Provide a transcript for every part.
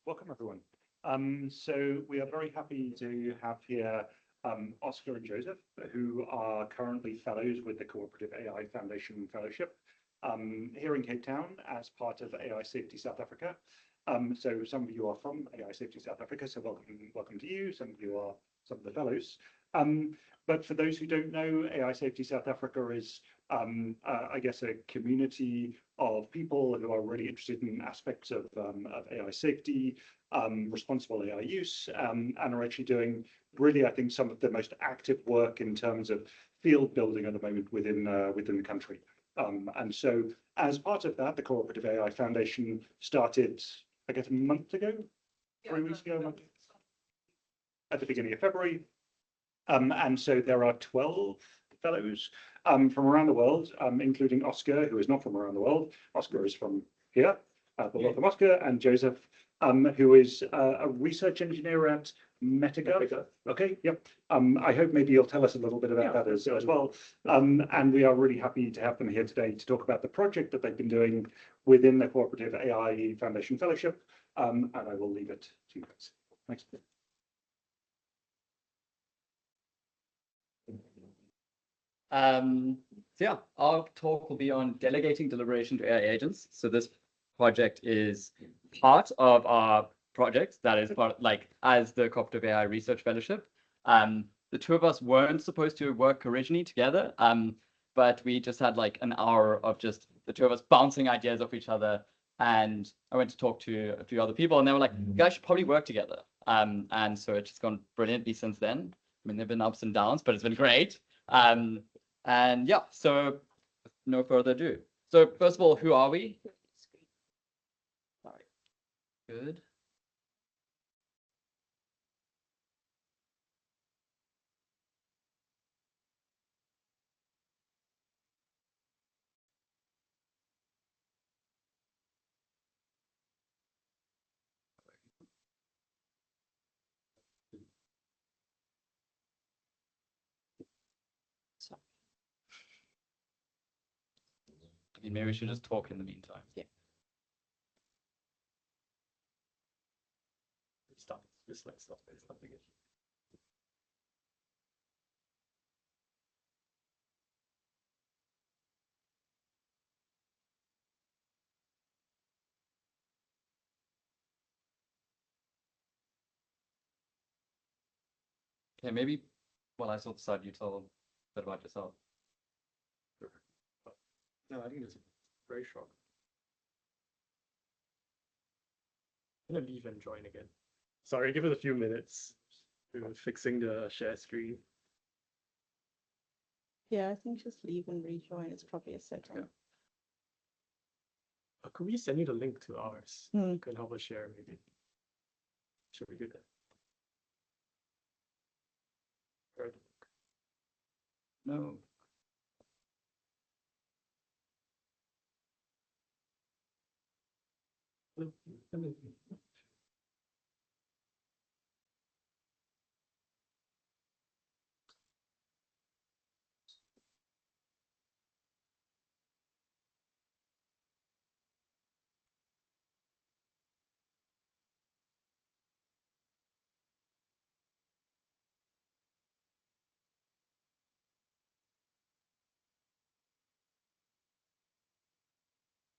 Welcome, everyone. So we are very happy to have here Oscar and Joseph, who are currently fellows with the Cooperative AI Foundation Fellowship here in Cape Town as part of AI Safety South Africa. So some of you are from AI Safety South Africa, so welcome to you. Some of you are some of the fellows. But for those who don't know, AI Safety South Africa is, I guess, a community of people who are really interested in aspects of AI safety, responsible AI use, and are actually doing really, I think, some of the most active work in terms of field building at the moment within the country. And so as part of that, the Cooperative AI Foundation started, I guess, a month ago, 3 weeks ago, at the beginning of February. And so there are 12 fellows from around the world, including Oscar, who is not from around the world. Oscar is from here, but welcome Oscar, and Joseph, who is a research engineer at MetaGov. Okay, yep. I hope maybe you'll tell us a little bit about that as well. And we are really happy to have them here today to talk about the project that they've been doing within the Cooperative AI Foundation Fellowship. And I will leave it to you guys. Thanks. So yeah, our talk will be on delegating deliberation to AI agents. So this project is part of our project that is part of, like, as the Cooperative AI Research Fellowship. The two of us weren't supposed to work originally together, but we just had like an hour of just the two of us bouncing ideas off each other. And I went to talk to a few other people, and they were like, "You guys should probably work together." And so it's just gone brilliantly since then. I mean, there've been ups and downs, but it's been great. And yeah, so no further ado. So first of all, who are we? All right, good. I mean, maybe we should just talk in the meantime. Yeah. Stop. Just like stop again. Okay, maybe while I sort this out, you tell a bit about yourself. No, I think it's very short. I'm gonna leave and join again. Sorry, give it a few minutes. We're fixing the share screen. Yeah, I think just leave and rejoin is probably a second. Could we send you the link to ours? You can help us share, maybe. Should we do that? Right. No.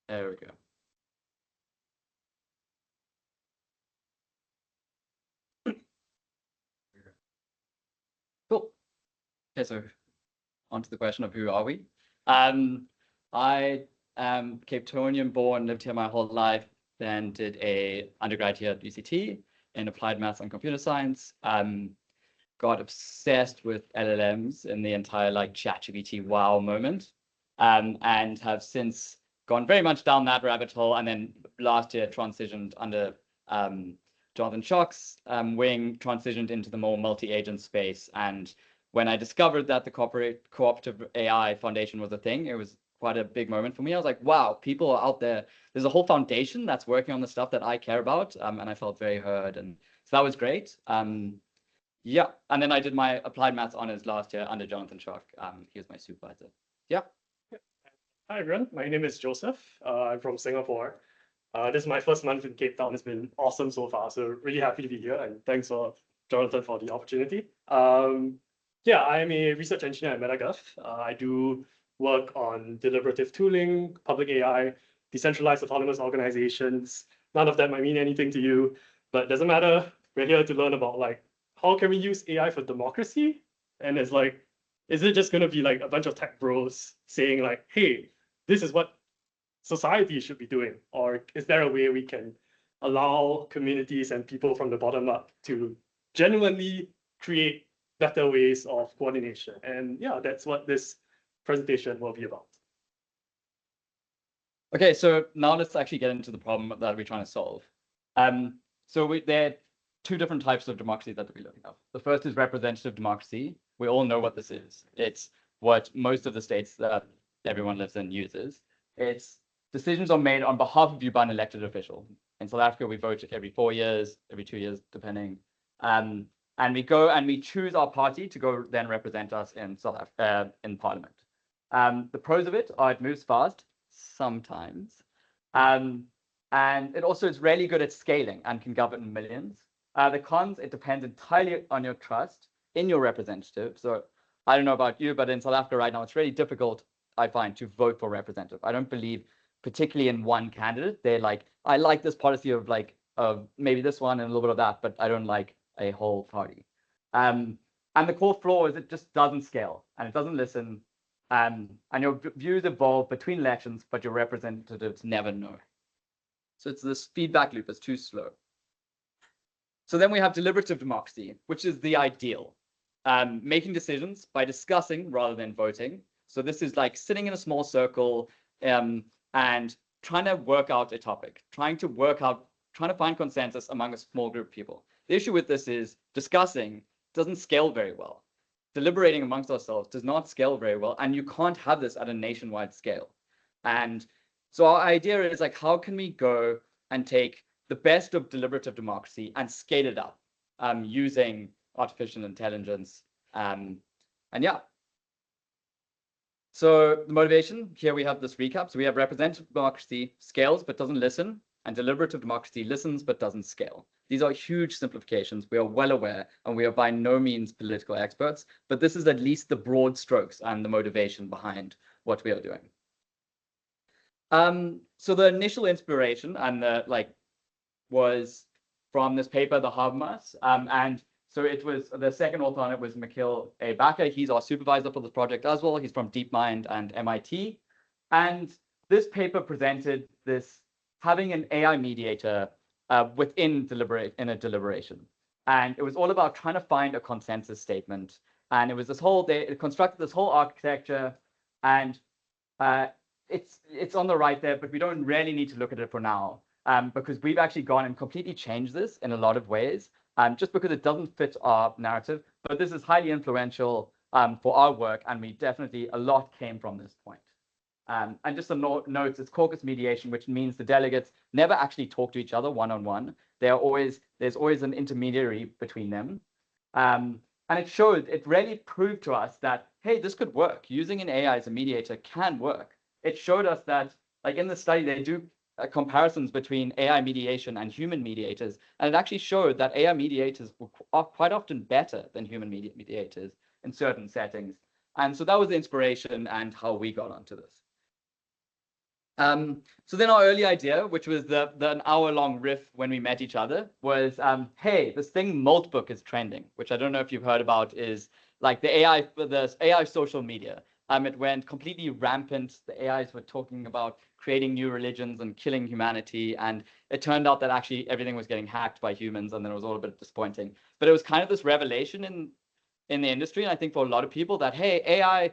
There we go. Cool. Okay, so on to the question of who are we? I am Cape Townian born, lived here my whole life, then did a undergrad here at UCT in applied maths and computer science. Got obsessed with LLMs in the entire like ChatGPT wow moment, and have since gone very much down that rabbit hole. And then last year transitioned under Jonathan Schock's wing, transitioned into the more multi-agent space. And when I discovered that the Cooperative AI Foundation was a thing, it was quite a big moment for me. I was like, wow, people are out there. There's a whole foundation that's working on the stuff that I care about. And I felt very heard. And so that was great. Yeah. And then I did my applied maths honors last year under Jonathan Schock. He was my supervisor. Yeah. Hi, everyone. My name is Joseph. I'm from Singapore. This is my first month in Cape Town. It's been awesome so far. So really happy to be here, and thanks for Jonathan for the opportunity. Yeah, I'm a research engineer at MetaGov. I do work on deliberative tooling, public AI, decentralized autonomous organizations. None of that might mean anything to you, but doesn't matter. We're here to learn about like how can we use AI for democracy? And it's like, is it just going to be like a bunch of tech bros saying like, hey, this is what society should be doing? Or is there a way we can allow communities and people from the bottom up to genuinely create better ways of coordination? And yeah, that's what this presentation will be about. Okay, so now let's actually get into the problem that we're trying to solve. There are two different types of democracy that we're looking at. The first is representative democracy. We all know what this is. It's what most of the states that everyone lives in uses. It's decisions are made on behalf of you by an elected official. In South Africa, we vote every 4 years, every 2 years, depending. And we go and we choose our party to go then represent us in in Parliament. The pros of it are it moves fast sometimes, and it also is really good at scaling and can govern millions. The cons, it depends entirely on your trust in your representative. So I don't know about you, but in South Africa right now, it's really difficult, I find, to vote for representative. I don't believe particularly in one candidate. They're like, I like this policy of like maybe this one and a little bit of that, but I don't like a whole party. And the core flaw is it just doesn't scale and it doesn't listen. And your views evolve between elections, but your representatives never know. So it's this feedback loop is too slow. So then we have deliberative democracy, which is the ideal. Making decisions by discussing rather than voting. So this is like sitting in a small circle and trying to work out a topic, trying to find consensus among a small group of people. The issue with this is discussing doesn't scale very well. Deliberating amongst ourselves does not scale very well, and you can't have this at a nationwide scale. And so our idea is like, how can we go and take the best of deliberative democracy and scale it up using artificial intelligence? And yeah. So the motivation, here we have this recap. So we have representative democracy scales but doesn't listen, and deliberative democracy listens but doesn't scale. These are huge simplifications. We are well aware, and we are by no means political experts, but this is at least the broad strokes and the motivation behind what we are doing. So the initial inspiration and was from this paper, the Habermas, and so it was the second author on it was Mikhail A. Bakker. He's our supervisor for this project as well. He's from DeepMind and MIT. And this paper presented this having an AI mediator within a deliberation. And it was all about trying to find a consensus statement. And it was this whole, they constructed this whole architecture, and it's on the right there, but we don't really need to look at it for now because we've actually gone and completely changed this in a lot of ways. Just because it doesn't fit our narrative, but this is highly influential for our work, and we definitely, a lot came from this point. And just some notes, it's caucus mediation, which means the delegates never actually talk to each other one-on-one. There's always an intermediary between them. And it really proved to us that, hey, this could work. Using an AI as a mediator can work. It showed us that, like in the study, they do comparisons between AI mediation and human mediators, and it actually showed that AI mediators are quite often better than human mediators in certain settings. And so that was the inspiration and how we got onto this. So then our early idea, which was an hour-long riff when we met each other, was, hey, this thing Moltbook is trending, which I don't know if you've heard about, is like the AI social media. It went completely rampant. The AIs were talking about creating new religions and killing humanity. And it turned out that actually everything was getting hacked by humans, and then it was all a bit disappointing. But it was kind of this revelation in the industry, and I think for a lot of people, that, hey, AI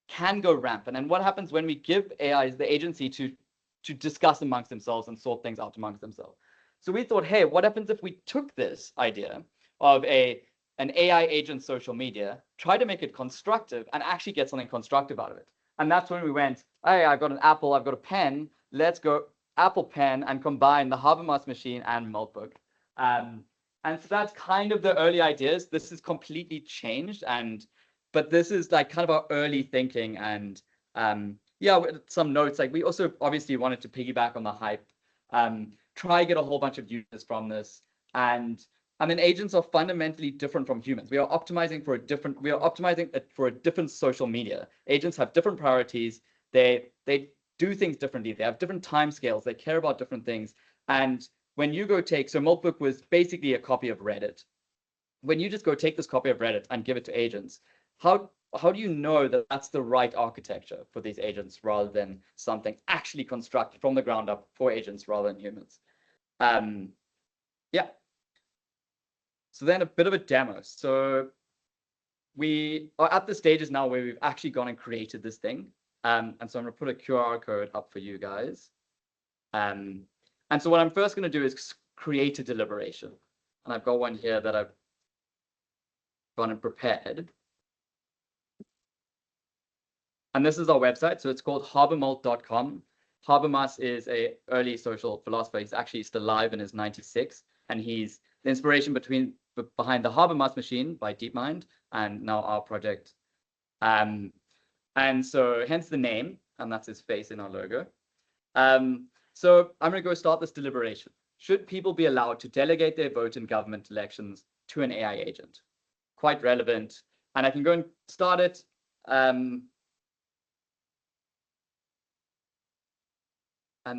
can go rampant. And what happens when we give AIs the agency to discuss amongst themselves and sort things out amongst themselves? So we thought, hey, what happens if we took this idea of an AI agent social media, try to make it constructive, and actually get something constructive out of it? And that's when we went, hey, I've got an Apple, I've got a pen, let's go Apple Pen and combine the Habermas machine and Moltbook. And so that's kind of the early ideas. This has completely changed, but this is like kind of our early thinking. And yeah, some notes, like we also obviously wanted to piggyback on the hype try get a whole bunch of users from this. And then agents are fundamentally different from humans. We are optimizing it for a different social media. Agents have different priorities. They do things differently. They have different time scales. They care about different things. And when you go so Moltbook was basically a copy of Reddit. When you just go take this copy of Reddit and give it to agents, how do you know that that's the right architecture for these agents rather than something actually constructed from the ground up for agents rather than humans? Yeah. So then a bit of a demo. So we are at the stages now where we've actually gone and created this thing. And so I'm going to put a QR code up for you guys. And so what I'm first going to do is create a deliberation. And I've got one here that I've gone and prepared. And this is our website. So it's called Habermolt.com. Habermas is an early social philosopher. He's actually still alive and is 96. And he's the inspiration behind the Habermas machine by DeepMind and now our project. And so hence the name, and that's his face in our logo. So I'm going to go start this deliberation. Should people be allowed to delegate their vote in government elections to an AI agent? Quite relevant. And I can go and start it. And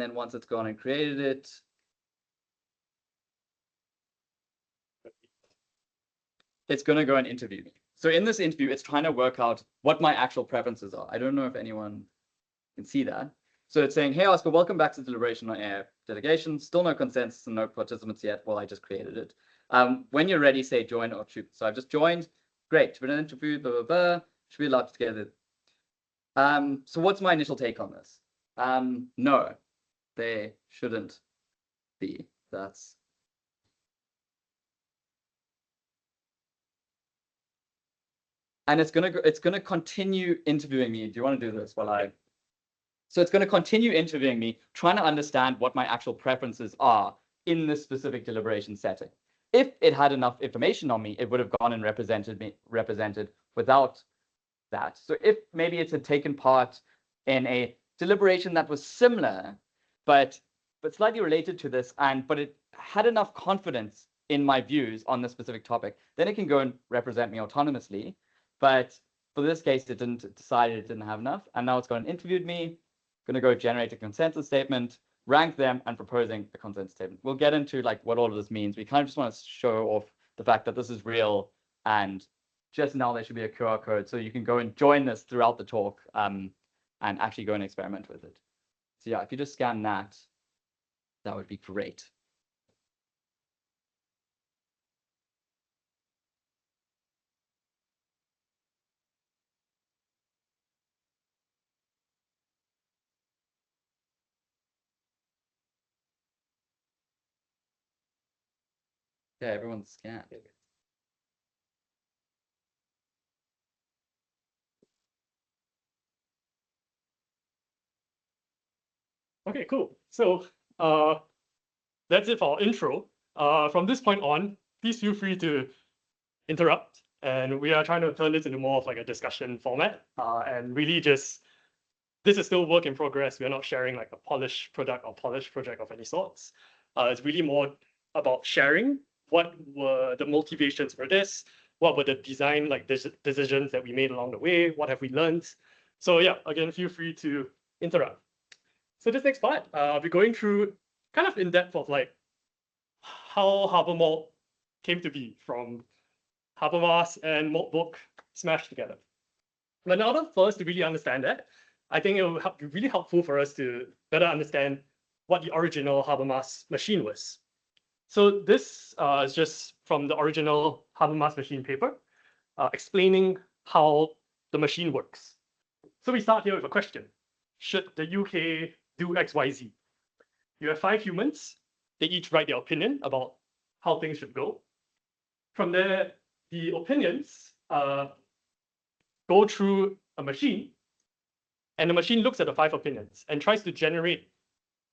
then once it's gone and created it, it's going to go and interview me. So in this interview, it's trying to work out what my actual preferences are. I don't know if anyone can see that. So it's saying, hey, Oscar, welcome back to deliberation on AI delegation. Still no consensus and no participants yet. Well, I just created it. When you're ready, say join or shoot. So I've just joined. Great. Been an interview, blah, blah, blah. Should be allowed to get it. So what's my initial take on this? No, they shouldn't be. And it's gonna continue interviewing me. Do you want to do this while I? So it's going to continue interviewing me, trying to understand what my actual preferences are in this specific deliberation setting. If it had enough information on me, it would have gone and represented without that. So if maybe it had taken part in a deliberation that was similar, but slightly related to this, but it had enough confidence in my views on this specific topic, then it can go and represent me autonomously. But for this case, it decided it didn't have enough, and now it's gone and interviewed me. Going to go generate a consensus statement, rank them, and proposing a consensus statement. We'll get into like what all of this means. We kind of just want to show off the fact that this is real, and just now there should be a QR code so you can go and join this throughout the talk and actually go and experiment with it. So yeah, if you just scan that, that would be great. Yeah, everyone's scanned. Okay, cool. So that's it for our intro. From this point on, please feel free to interrupt. And we are trying to turn this into more of like a discussion format. And really just, this is still work in progress. We are not sharing like a polished product or polished project of any sorts. It's really more about sharing what were the motivations for this, what were the design like decisions that we made along the way, what have we learned. So yeah, again, feel free to interrupt. So this next part, we're going through kind of in depth of like how Habermolt came to be from Habermas and Moltbook smashed together. But in order for us to really understand that, I think it will be really helpful for us to better understand what the original Habermas machine was. So this is just from the original Habermas machine paper, explaining how the machine works. So we start here with a question. Should the UK do XYZ? You have 5 humans. They each write their opinion about how things should go. From there, the opinions go through a machine, and the machine looks at the 5 opinions and tries to generate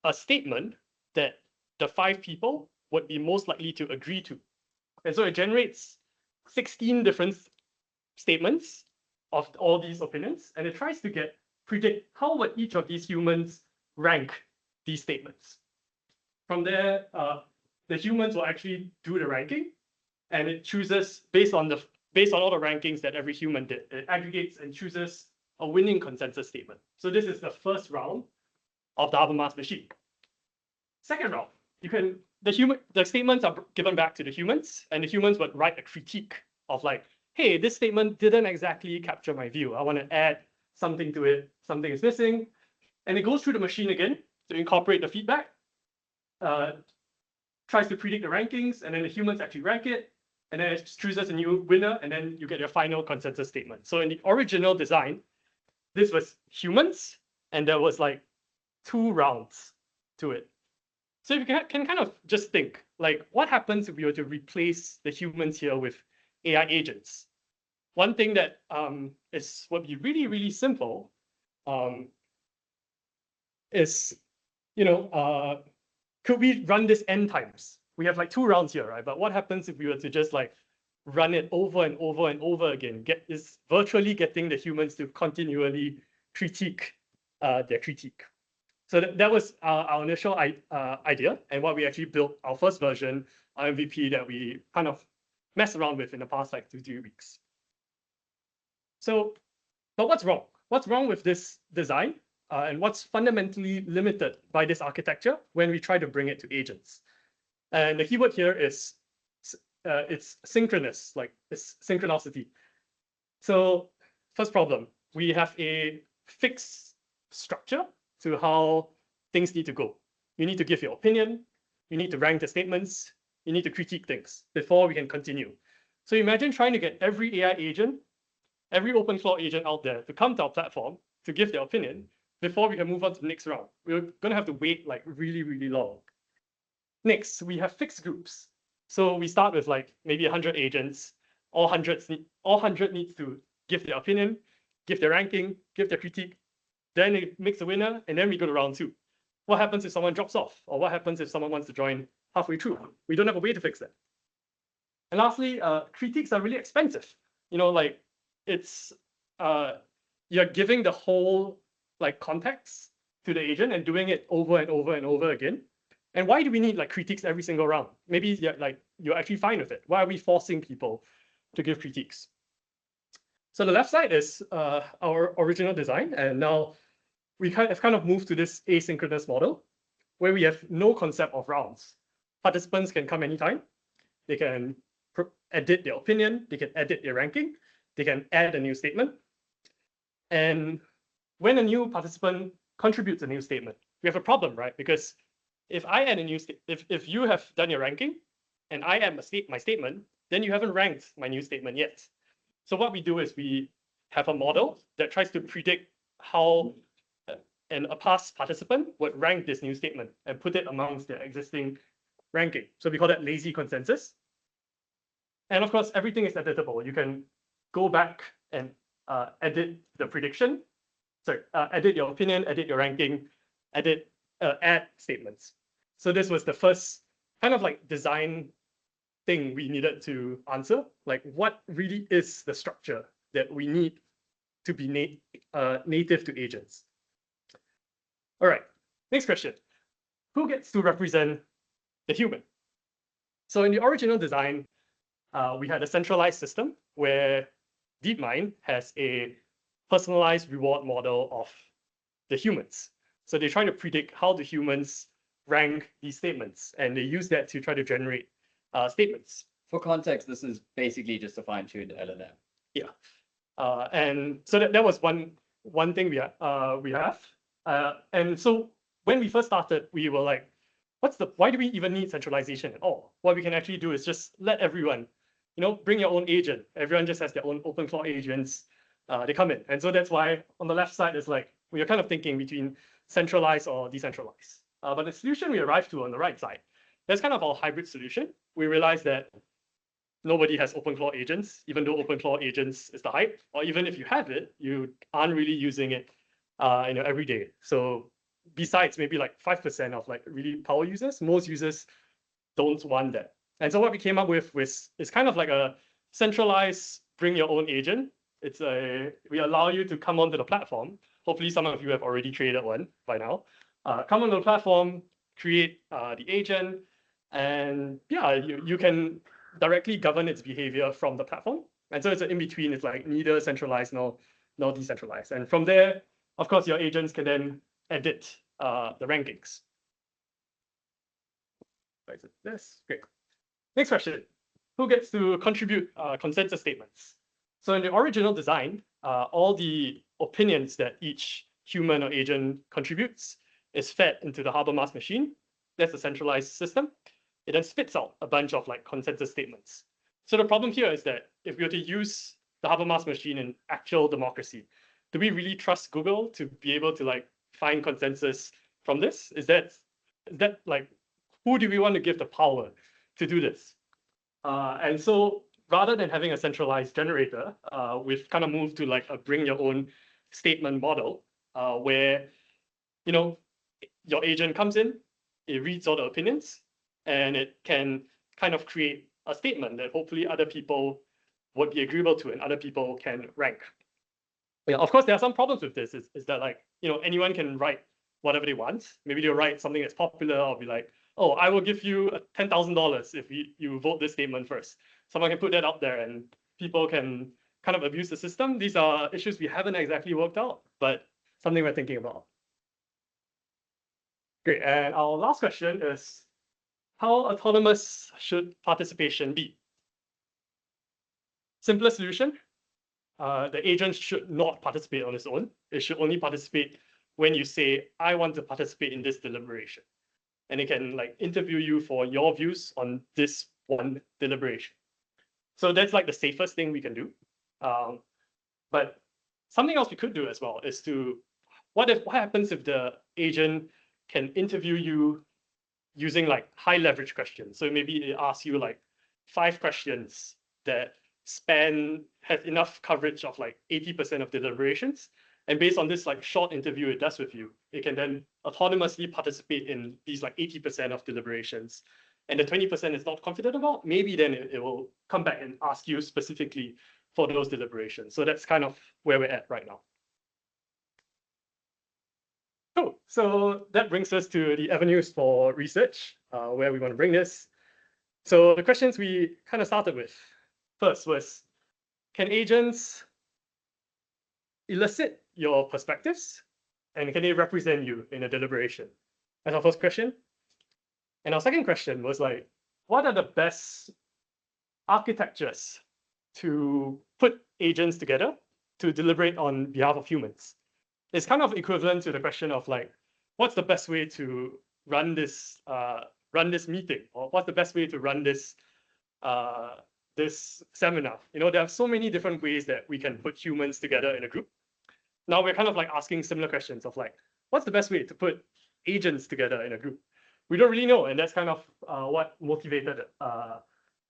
a statement that the 5 people would be most likely to agree to. And so it generates 16 different statements of all these opinions, and it tries to predict how would each of these humans rank these statements. From there, the humans will actually do the ranking, and it chooses based on all the rankings that every human did. It aggregates and chooses a winning consensus statement. So this is the first round of the Habermas machine. Second round, the statements are given back to the humans, and the humans would write a critique of like, hey, this statement didn't exactly capture my view. I want to add something to it. Something is missing. And it goes through the machine again to incorporate the feedback, tries to predict the rankings, and then the humans actually rank it, and then it chooses a new winner, and then you get your final consensus statement. So in the original design, this was humans, and there was like 2 rounds to it. So you can kind of just think, like, what happens if we were to replace the humans here with AI agents? One thing that would be really, really simple is, could we run this n times? We have like 2 rounds here, right? But what happens if we were to just like run it over and over and over again, virtually getting the humans to continually critique their critique? So that was our initial idea, and what we actually built our first version, our MVP, that we kind of messed around with in the past like 2-3 weeks. So, but what's wrong? What's wrong with this design? And what's fundamentally limited by this architecture when we try to bring it to agents? And the keyword here is it's synchronous, like it's synchronicity. So first problem, we have a fixed structure to how things need to go. You need to give your opinion, you need to rank the statements, you need to critique things before we can continue. So imagine trying to get every AI agent, every open floor agent out there to come to our platform to give their opinion before we can move on to the next round. We're going to have to wait like really, really long. Next, we have fixed groups. So we start with like maybe 100 agents. All 100 needs to give their opinion, give their ranking, give their critique. Then it makes a winner, and then we go to round 2. What happens if someone drops off? Or what happens if someone wants to join halfway through? We don't have a way to fix that. And lastly, critiques are really expensive. Like it's you're giving the whole like context to the agent and doing it over and over and over again. And why do we need like critiques every single round? Maybe you're actually fine with it. Why are we forcing people to give critiques? So the left side is our original design, and now we have kind of moved to this asynchronous model where we have no concept of rounds. Participants can come anytime. They can edit their opinion. They can edit their ranking. They can add a new statement. And when a new participant contributes a new statement, we have a problem, right? Because if I add a new if you have done your ranking and I add my statement, then you haven't ranked my new statement yet. So what we do is we have a model that tries to predict how a past participant would rank this new statement and put it amongst their existing ranking. So we call that lazy consensus. And of course, everything is editable. You can go back and edit the prediction. Edit your opinion, edit your ranking, add statements. So this was the first kind of like design thing we needed to answer. Like, what really is the structure that we need to be native to agents? All right, next question. Who gets to represent the human? So in the original design, we had a centralized system where DeepMind has a personalized reward model of the humans. So they're trying to predict how the humans rank these statements, and they use that to try to generate statements. For context, this is basically just a fine-tuned LLM. Yeah, and so that was one thing we have. And so when we first started, we were like, why do we even need centralization at all? What we can actually do is just let everyone, bring your own agent. Everyone just has their own open floor agents. They come in. And so that's why on the left side is like, we are kind of thinking between centralized or decentralized. But the solution we arrived to on the right side, that's kind of our hybrid solution. We realized that nobody has open floor agents, even though open floor agents is the hype, or even if you have it, you aren't really using it every day. So besides maybe like 5% of like really power users, most users don't want that. And so what we came up with is kind of like a centralized bring your own agent. We allow you to come onto the platform. Hopefully some of you have already created one by now. Come onto the platform, create the agent, and yeah, you can directly govern its behavior from the platform. And so it's an in-between. It's like neither centralized nor decentralized. And from there, of course, your agents can then edit the rankings. This, great. Next question. Who gets to contribute consensus statements? So in the original design, all the opinions that each human or agent contributes is fed into the Habermas machine. That's a centralized system. It then spits out a bunch of like consensus statements. So the problem here is that if we were to use the Habermas machine in actual democracy, do we really trust Google to be able to like find consensus from this? Is that like, who do we want to give the power to do this? And so rather than having a centralized generator, we've kind of moved to like a bring your own statement model, where, you know, your agent comes in, it reads all the opinions, and it can kind of create a statement that hopefully other people would be agreeable to and other people can rank. Yeah, of course, there are some problems with this, is that like, you know, anyone can write whatever they want. Maybe they'll write something that's popular or be like, oh, I will give you $10,000 if you vote this statement first. Someone can put that out there and people can kind of abuse the system. These are issues we haven't exactly worked out, but something we're thinking about. Great, and our last question is, how autonomous should participation be? Simplest solution, the agent should not participate on its own. It should only participate when you say, I want to participate in this deliberation. And it can like interview you for your views on this one deliberation. So that's like the safest thing we can do. But something else we could do as well is to, what happens if the agent can interview you using like high leverage questions? So maybe it asks you like 5 questions that have enough coverage of like 80% of deliberations. And based on this like short interview it does with you, it can then autonomously participate in these like 80% of deliberations. And the 20% is not confident about, maybe then it will come back and ask you specifically for those deliberations. So that's kind of where we're at right now. Cool. So that brings us to the avenues for research, where we want to bring this. So the questions we kind of started with first was, can agents elicit your perspectives? And can they represent you in a deliberation? That's our first question. And our second question was like, what are the best architectures to put agents together to deliberate on behalf of humans? It's kind of equivalent to the question of like, what's the best way to run this meeting, or what's the best way to run this this seminar? You know, there are so many different ways that we can put humans together in a group. Now we're kind of like asking similar questions of like, what's the best way to put agents together in a group? We don't really know, and that's kind of what motivated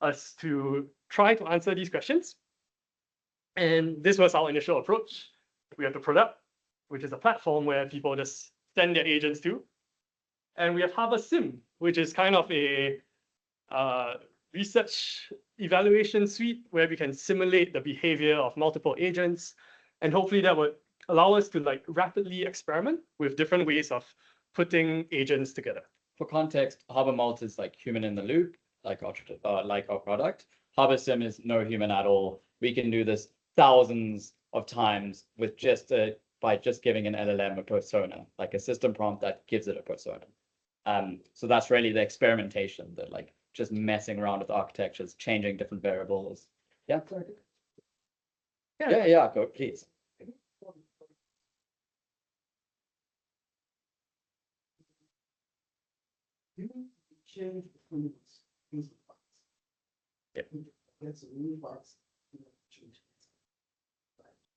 us to try to answer these questions. And this was our initial approach. We have the product, which is a platform where people just send their agents to. And we have Habersim, which is kind of a research evaluation suite where we can simulate the behavior of multiple agents. And hopefully that would allow us to like rapidly experiment with different ways of putting agents together. For context, Habermolt is like human in the loop, like our product. Habersim is no human at all. We can do this thousands of times with by just giving an LLM a persona, like a system prompt that gives it a persona. So that's really the experimentation, that like just messing around with architectures, changing different variables. Yeah. Yeah, go, please. Change between these parts. Yep. That's a new parts. Change.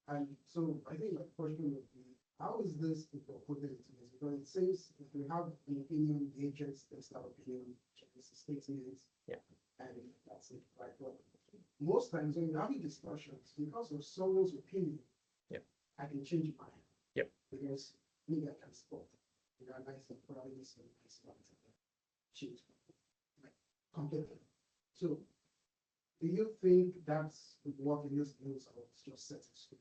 And so I think my question would be, how is this incorporated into this? Because it says if we have an opinion, the agents test that opinion, changes the statements. Yeah. And that's it, right? Well, most times when you're having discussions, because of someone's opinion, yeah, I can change mine. Yep. Because maybe I can spot. You know, nice and probably some nice ones. Change like completely. So do you think that's what in this news or it's just set in stone?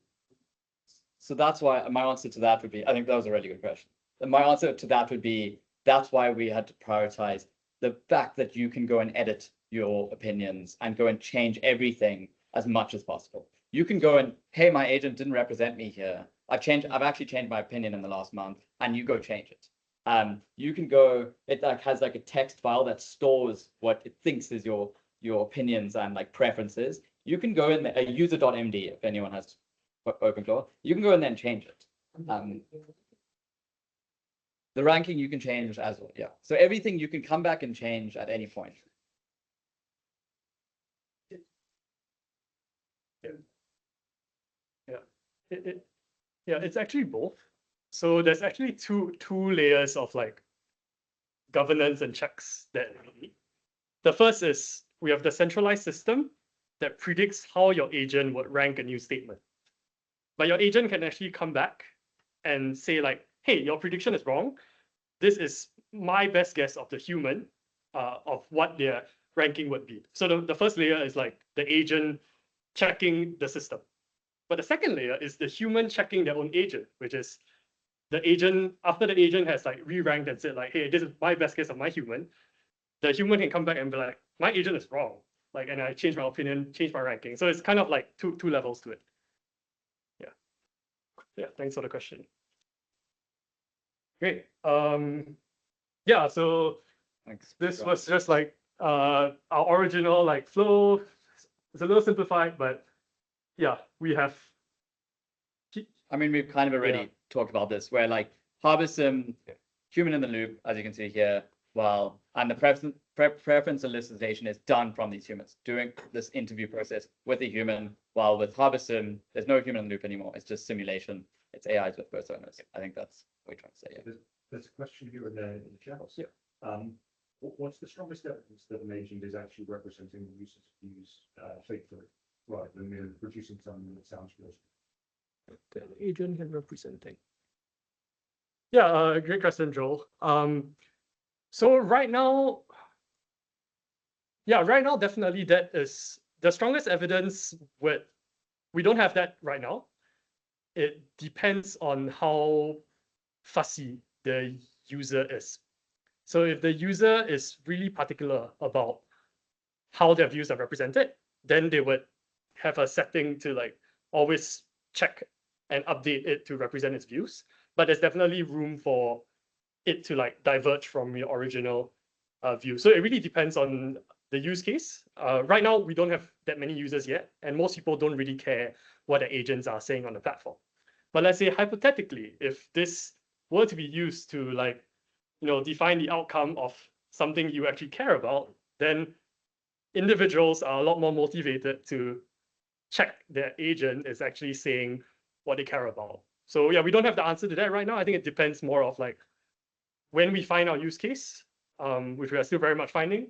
So that's why my answer to that would be, I think that was a really good question. And my answer to that would be, that's why we had to prioritize the fact that you can go and edit your opinions and go and change everything as much as possible. You can go and, hey, my agent didn't represent me here. I've actually changed my opinion in the last month, and you go change it. You can go, it like has like a text file that stores what it thinks is your opinions and like preferences. You can go in there, a user.md, if anyone has OpenClaw, you can go in there and change it. The ranking you can change as well, yeah. So everything you can come back and change at any point. Yeah, it's actually both. So there's actually two layers of like governance and checks that we need. The first is we have the centralized system that predicts how your agent would rank a new statement. But your agent can actually come back and say like, hey, your prediction is wrong. This is my best guess of the human of what their ranking would be. So the first layer is like the agent checking the system. But the second layer is the human checking their own agent, which is the agent, after the agent has like re-ranked and said like, hey, this is my best guess of my human, the human can come back and be like, my agent is wrong. Like, and I changed my opinion, changed my ranking. So it's kind of like two levels to it. Yeah. Yeah, thanks for the question. Great. Yeah, so Thanks. this was just like our original like flow. It's a little simplified, but yeah, we have. I mean, we've kind of already talked about this, where like Habersim, human in the loop, as you can see here, and the preference elicitation is done from these humans, doing this interview process with a human, while with Habersim, there's no human in the loop anymore. It's just simulation. It's AIs with personas. I think that's what we're trying to say. Yeah. There's a question here in the chat. Yeah. What's the strongest evidence that an agent is actually representing the user's views faithfully, rather than producing something that sounds good? The agent can representing. Yeah, great question, Joel. So right now, definitely that is the strongest evidence. We don't have that right now. It depends on how fussy the user is. So if the user is really particular about how their views are represented, then they would have a setting to like always check and update it to represent its views. But there's definitely room for it to like diverge from your original view. So it really depends on the use case. Right now, we don't have that many users yet, and most people don't really care what the agents are saying on the platform. But let's say hypothetically, if this were to be used to like, define the outcome of something you actually care about, then individuals are a lot more motivated to check their agent is actually saying what they care about. So yeah, we don't have the answer to that right now. I think it depends more of like when we find our use case, which we are still very much finding,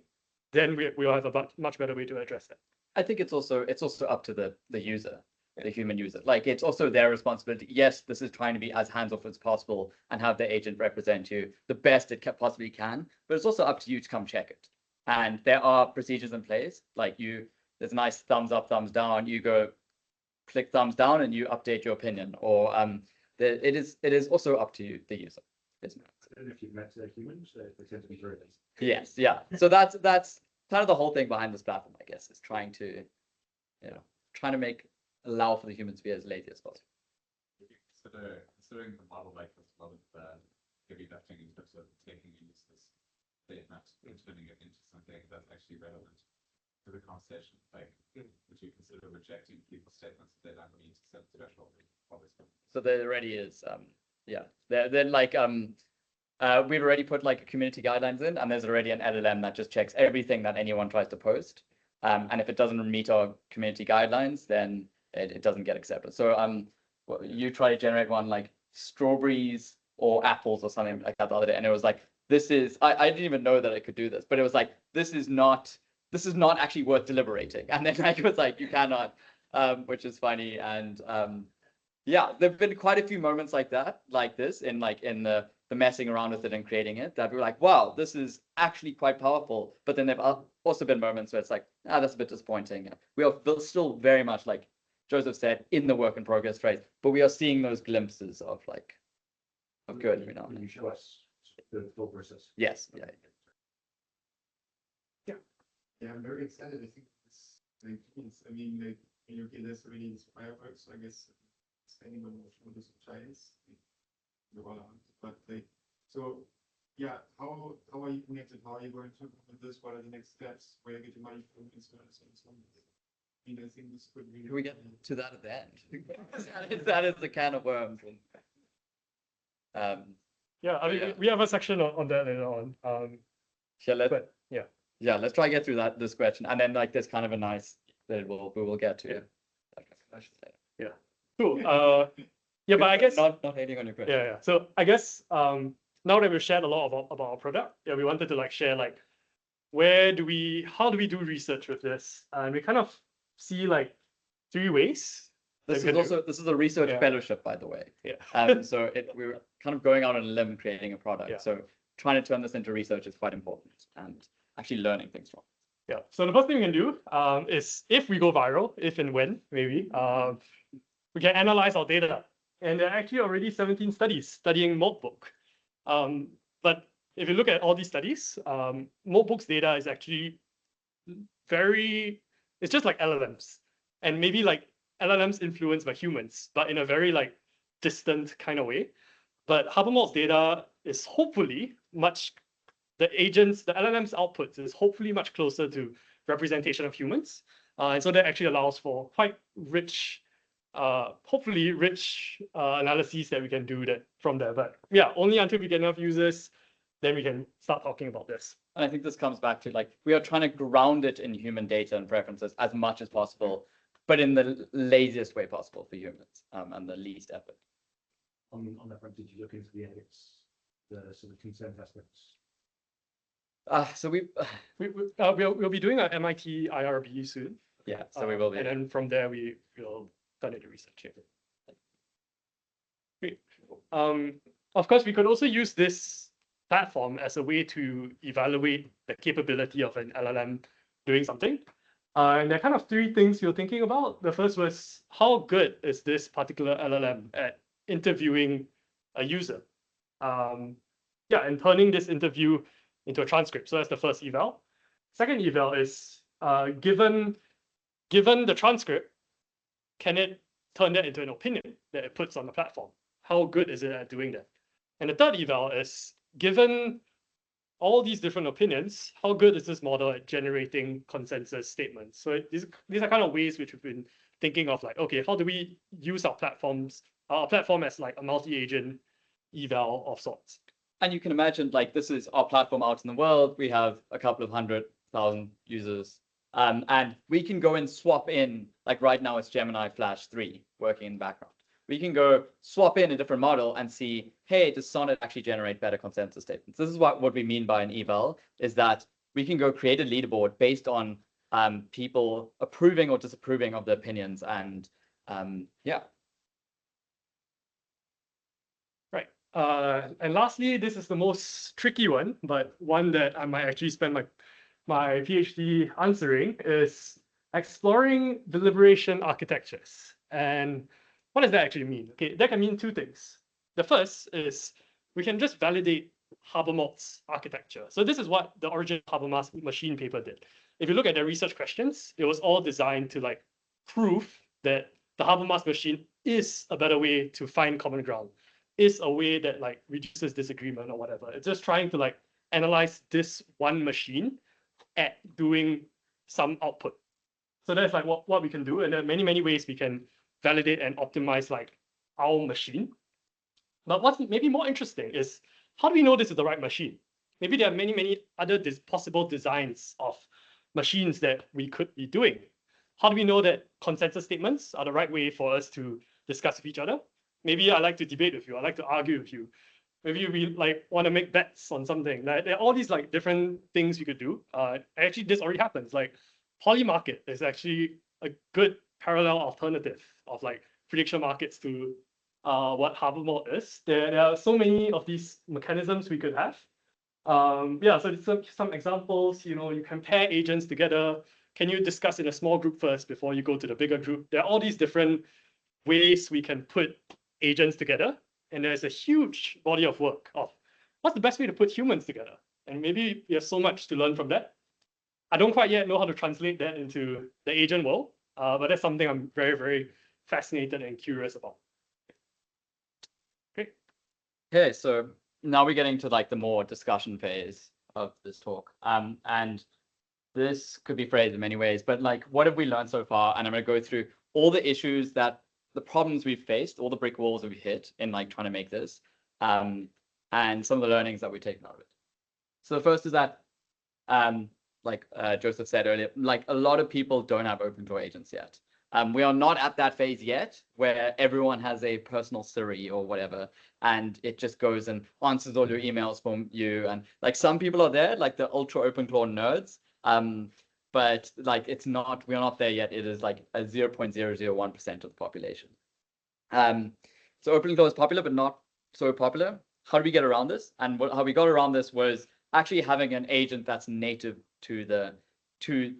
then we'll have a much better way to address that. I think it's also up to the user, the human user. Like it's also their responsibility. Yes, this is trying to be as hands-off as possible and have the agent represent you the best it possibly can, but it's also up to you to come check it. And there are procedures in place, like there's a nice thumbs up, thumbs down, you go click thumbs down and you update your opinion, or it is also up to you, the user. And if you've met humans, they tend to be very lazy. Yes, yeah. So that's kind of the whole thing behind this platform, I guess, is trying to allow for the humans to be as lazy as possible. Considering the model like this, a lot of heavy lifting in terms of taking a useless statement and turning it into something that's actually relevant to the conversation. Like, would you consider rejecting people's statements that they don't mean to set threshold? So there already is, they're like we've already put like community guidelines in, and there's already an LLM that just checks everything that anyone tries to post. And if it doesn't meet our community guidelines, then it doesn't get accepted. So you try to generate one like strawberries or apples or something like that the other day, and it was like, this is, I didn't even know that I could do this, but it was like, this is not actually worth deliberating. And then like, it was like, you cannot, which is funny. And yeah, there've been quite a few moments like this in the messing around with it and creating it, that we're like, wow, this is actually quite powerful. But then there've also been moments where it's like, that's a bit disappointing. We are still very much, like Joseph said, in the work in progress phase, but we are seeing those glimpses of good every now and then. Can you show us the full process. Yes. Yeah. Yeah, I'm very excited. I think it's like, I mean, like, in UK, there's already this fireworks, so I guess expanding on what is Giants, but like, so yeah, how are you connected? How are you going to with this? What are the next steps? Where you get your money from, and so on and so on and so on. I mean, I think this could be. Can we get to that at the end? that is the can of worms. Yeah, I mean, Yeah. we have a section on that later on. Shall let's But yeah. yeah, let's try to get through this question, and then like there's kind of a nice that we will get to. Yeah. That kind of question later. Cool. Yeah, but I guess not hating on your question. yeah. So I guess now that we've shared a lot about our product, yeah, we wanted to like share like how do we do research with this, and we kind of see like 3 ways. This that we is can do. this is a research Yeah. fellowship, by the way. Yeah. So we were kind of going out on a limb creating a product. Yeah. So trying to turn this into research is quite important, and actually learning things from. Yeah. So the first thing we can do is if we go viral, if and when maybe, we can analyze our data. And there are actually already 17 studies studying Moltbook. But if you look at all these studies, Moltbook's data is actually it's just like LLMs. And maybe like LLMs influenced by humans, but in a very like distant kind of way. But Habermolt's data is hopefully the LLM's outputs is hopefully much closer to representation of humans. And so that actually allows for quite rich, hopefully rich analyses that we can do from there. But yeah, only until we get enough users, then we can start talking about this. And I think this comes back to like we are trying to ground it in human data and preferences as much as possible, but in the laziest way possible for humans, and the least effort. On that front, did you look into the ethics, the sort of consent aspects? So We'll be doing an MIT IRB soon. yeah, so we will be. And then from there, we will turn it to research. Here. Great. Of course, we could also use this platform as a way to evaluate the capability of an LLM doing something. And there are kind of 3 things we were thinking about. The first was, how good is this particular LLM at interviewing a user? Yeah, and turning this interview into a transcript. So that's the first eval. Second eval is, given the transcript, can it turn that into an opinion that it puts on the platform? How good is it at doing that? And the third eval is, given all these different opinions, how good is this model at generating consensus statements? So these are kind of ways which we've been thinking of, like, okay, how do we use our platform as like a multi-agent eval of sorts? And you can imagine, like, this is our platform out in the world. We have a couple of 100,000 users. And we can go and swap in, like right now it's Gemini Flash 3 working in the background. We can go swap in a different model and see, hey, does Sonnet actually generate better consensus statements? This is what we mean by an eval, is that we can go create a leaderboard based on people approving or disapproving of the opinions. And yeah. Right. And lastly, this is the most tricky one, but one that I might actually spend my PhD answering, is exploring deliberation architectures. And what does that actually mean? Okay, that can mean 2 things. The first is we can just validate Habermolt's architecture. So this is what the original Habermas machine paper did. If you look at the research questions, it was all designed to like prove that the Habermas machine is a better way to find common ground, is a way that like reduces disagreement or whatever. It's just trying to like analyze this one machine at doing some output. So that's like what we can do. And there are many, many ways we can validate and optimize like our machine. But what's maybe more interesting is, how do we know this is the right machine? Maybe there are many, many other possible designs of machines that we could be doing. How do we know that consensus statements are the right way for us to discuss with each other? Maybe I like to debate with you. I like to argue with you. Maybe we like want to make bets on something. Like, there are all these like different things we could do. Actually, this already happens. Like, Polymarket is actually a good parallel alternative of like prediction markets to what Habermolt is. There are so many of these mechanisms we could have. Yeah, so some examples. You can pair agents together. Can you discuss in a small group first before you go to the bigger group? There are all these different ways we can put agents together. And there's a huge body of work of what's the best way to put humans together? And maybe we have so much to learn from that. I don't quite yet know how to translate that into the agent world, but that's something I'm very, very fascinated and curious about. Great. Okay, so now we're getting to like the more discussion phase of this talk. And this could be phrased in many ways, but like, what have we learned so far? And I'm going to go through all the issues that the problems we've faced, all the brick walls that we've hit in like trying to make this, and some of the learnings that we've taken out of it. So the first is that, like Joseph said earlier, like a lot of people don't have open flow agents yet. We are not at that phase yet where everyone has a personal Siri or whatever, and it just goes and answers all your emails for you. And like some people are there, like the ultra open claw nerds, but like it's not, we're not there yet. It is like a 0.001% of the population. So open claw is popular, but not so popular. How do we get around this? And how we got around this was actually having an agent that's native to the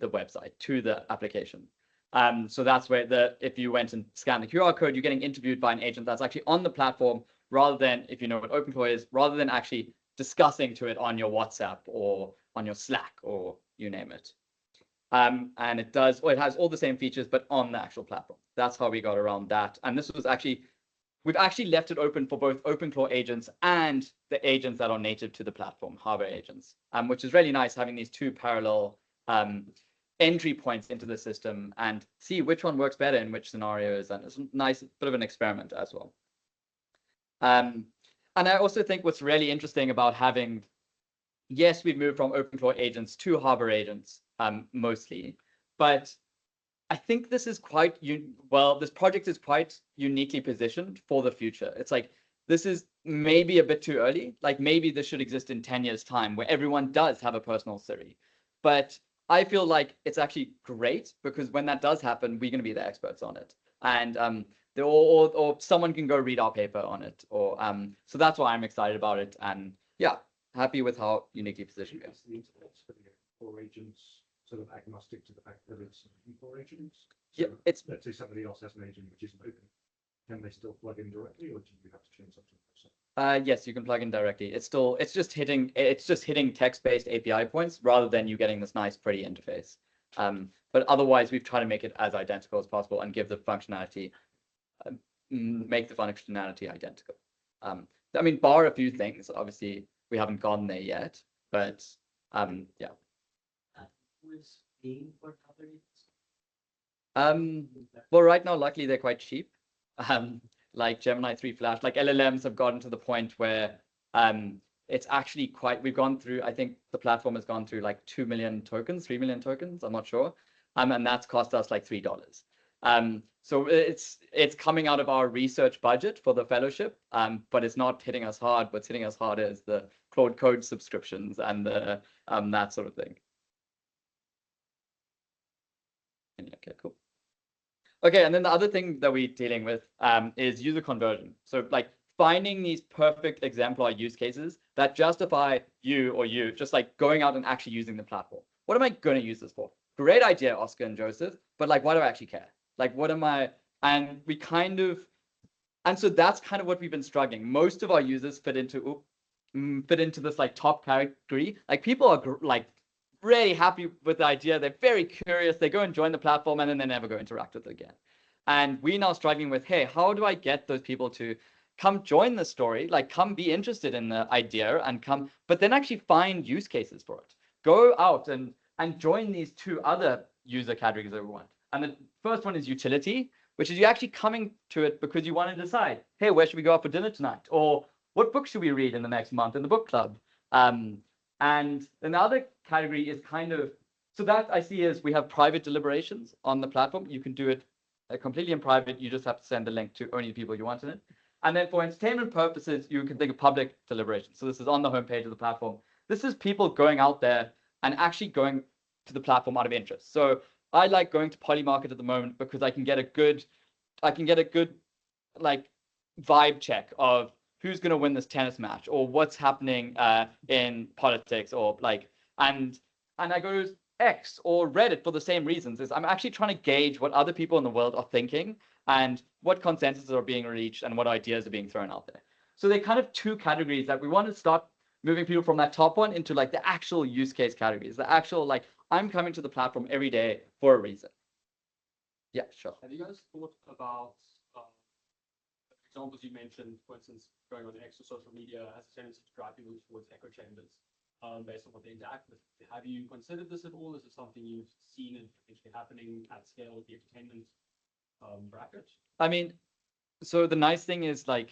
website, to the application. So that's where if you went and scanned the QR code, you're getting interviewed by an agent that's actually on the platform, rather than, if you know what OpenClaw is, rather than actually discussing to it on your WhatsApp or on your Slack or you name it. And it has all the same features, but on the actual platform. That's how we got around that. And this was actually, we've actually left it open for both OpenClaw agents and the agents that are native to the platform, Harbor agents, which is really nice, having these two parallel entry points into the system and see which one works better in which scenarios. And it's a nice bit of an experiment as well. And I also think what's really interesting about having, yes, we've moved from OpenClaw agents to Harbor agents mostly, but I think this is quite, this project is quite uniquely positioned for the future. It's like, this is maybe a bit too early. Like maybe this should exist in 10 years time where everyone does have a personal Siri. But I feel like it's actually great because when that does happen, we're going to be the experts on it. And or someone can go read our paper on it. Or so that's why I'm excited about it. And yeah, happy with how uniquely positioned it is. The internet for agents sort of agnostic to the fact that it's for agents. Yeah, So it's, let's say somebody else has an agent which isn't open. Can they still plug in directly, or do you have to change something? yes, you can plug in directly. It's just hitting text-based API points rather than you getting this nice, pretty interface. But otherwise, we've tried to make it as identical as possible and give the functionality, make the functionality identical. I mean, bar a few things. Obviously, we haven't gone there yet, but yeah. Was paying for other Well, right now, luckily, they're quite cheap. Like Gemini 3 Flash, like LLMs have gotten to the point where it's actually quite, we've gone through, I think the platform has gone through like 2 million tokens, 3 million tokens, I'm not sure. And that's cost us like $3. So it's coming out of our research budget for the fellowship, but it's not hitting us hard. What's hitting us hard is the Claude Code subscriptions and the that sort of thing. Okay, cool. Okay, and then the other thing that we're dealing with is user conversion. So like finding these perfect exemplar use cases that justify you just like going out and actually using the platform. What am I going to use this for? Great idea, Oscar and Joseph, but like, why do I actually care? Like, what am I? And we kind of, and so that's kind of what we've been struggling. Most of our users fit into this like top category. Like people are like really happy with the idea. They're very curious. They go and join the platform and then they never go interact with it again. And we're now struggling with, hey, how do I get those people to come join the story, like come be interested in the idea and come, but then actually find use cases for it. Go out and join these two other user categories that we want. And the first one is utility, which is you actually coming to it because you want to decide, hey, where should we go out for dinner tonight? Or what book should we read in the next month in the book club? And then the other category is kind of, so that I see is we have private deliberations on the platform. You can do it completely in private. You just have to send the link to only the people you want in it. And then for entertainment purposes, you can think of public deliberation. So this is on the homepage of the platform. This is people going out there and actually going to the platform out of interest. So I like going to Polymarket at the moment because I can get a good like vibe check of who's going to win this tennis match or what's happening in politics or like, and I go to X or Reddit for the same reasons. Is I'm actually trying to gauge what other people in the world are thinking and what consensuses are being reached and what ideas are being thrown out there. So they're kind of two categories that we want to start moving people from that top one into like the actual use case categories, the actual like I'm coming to the platform every day for a reason. Yeah, sure. Have you guys thought about examples you mentioned, for instance, going on extra social media has a tendency to drive people towards echo chambers based on what they interact with? Have you considered this at all? Is it something you've seen it potentially happening at scale with the entertainment bracket? I mean, so the nice thing is like,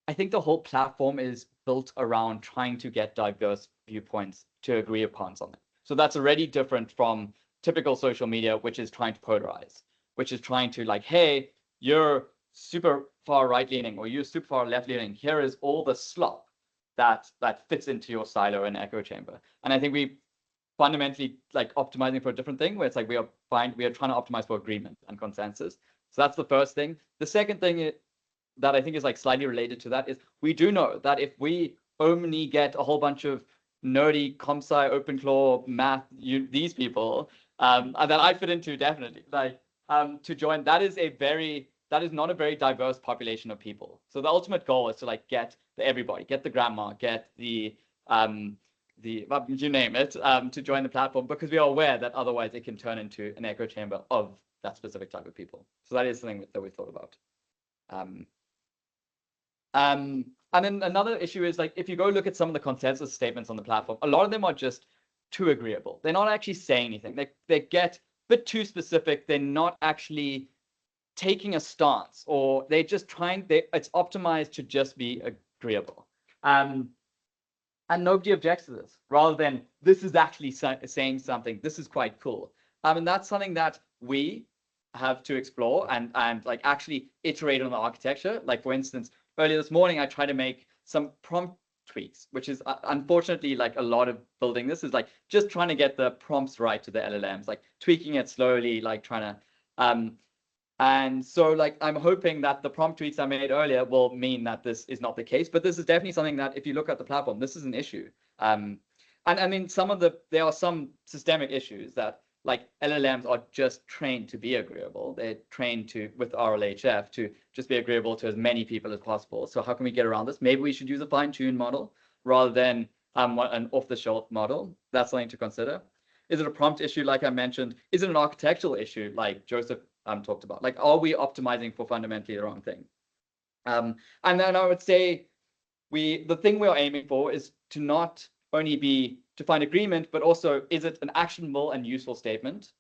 I think the whole platform is built around trying to get diverse viewpoints to agree upon something. So that's already different from typical social media, which is trying to polarize, which is trying to like, hey, you're super far right leaning or you're super far left leaning. Here is all the slop that fits into your silo and echo chamber. And I think we fundamentally like optimizing for a different thing where it's like we are trying to optimize for agreement and consensus. So that's the first thing. The second thing that I think is like slightly related to that is we do know that if we only get a whole bunch of nerdy comp sci, OpenClaw, math, these people that I fit into definitely like to join, that is not a very diverse population of people. So the ultimate goal is to like get everybody, get the grandma, get the you name it, to join the platform, because we are aware that otherwise it can turn into an echo chamber of that specific type of people. So that is something that we thought about. And then another issue is like, if you go look at some of the consensus statements on the platform, a lot of them are just too agreeable. They're not actually saying anything. They get a bit too specific. They're not actually taking a stance, or they're just it's optimized to just be agreeable. And nobody objects to this, rather than this is actually saying something. This is quite cool. And that's something that we have to explore and like actually iterate on the architecture. Like for instance, earlier this morning, I tried to make some prompt tweaks, which is unfortunately like a lot of building this is like just trying to get the prompts right to the LLMs, like tweaking it slowly, like trying to and so like I'm hoping that the prompt tweaks I made earlier will mean that this is not the case, but this is definitely something that if you look at the platform, this is an issue. And I mean, there are some systemic issues that like LLMs are just trained to be agreeable. They're trained with RLHF to just be agreeable to as many people as possible. So how can we get around this? Maybe we should use a fine-tuned model rather than an off-the-shelf model. That's something to consider. Is it a prompt issue, like I mentioned? Is it an architectural issue, like Joseph talked about? Like, are we optimizing for fundamentally the wrong thing? And then I would say the thing we are aiming for is to not only to find agreement, but also, is it an actionable and useful statement?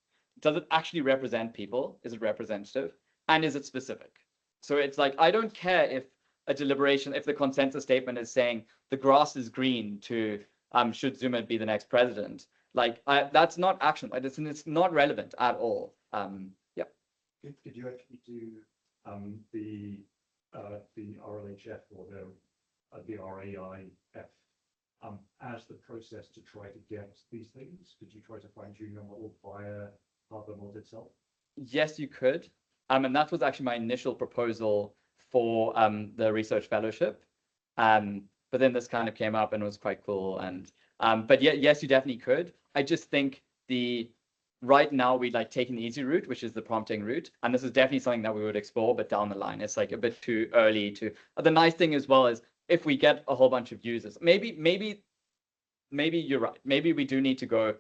Does it actually represent people? Is it representative? And is it specific? So it's like, I don't care if the consensus statement is saying the grass is green to should Zuma be the next president? Like that's not action. Right? It's not relevant at all. Yeah. Did you actually do the RLHF or the RAIF as the process to try to get these things? Did you try to fine-tune your model via Habermolt itself? Yes, you could. And that was actually my initial proposal for the research fellowship. But then this kind of came up and it was quite cool. And but yeah, yes, you definitely could. I just think right now we like taking the easy route, which is the prompting route. And this is definitely something that we would explore, but down the line, it's like a bit too early to. The nice thing as well is if we get a whole bunch of users, maybe you're right. Maybe we do need to go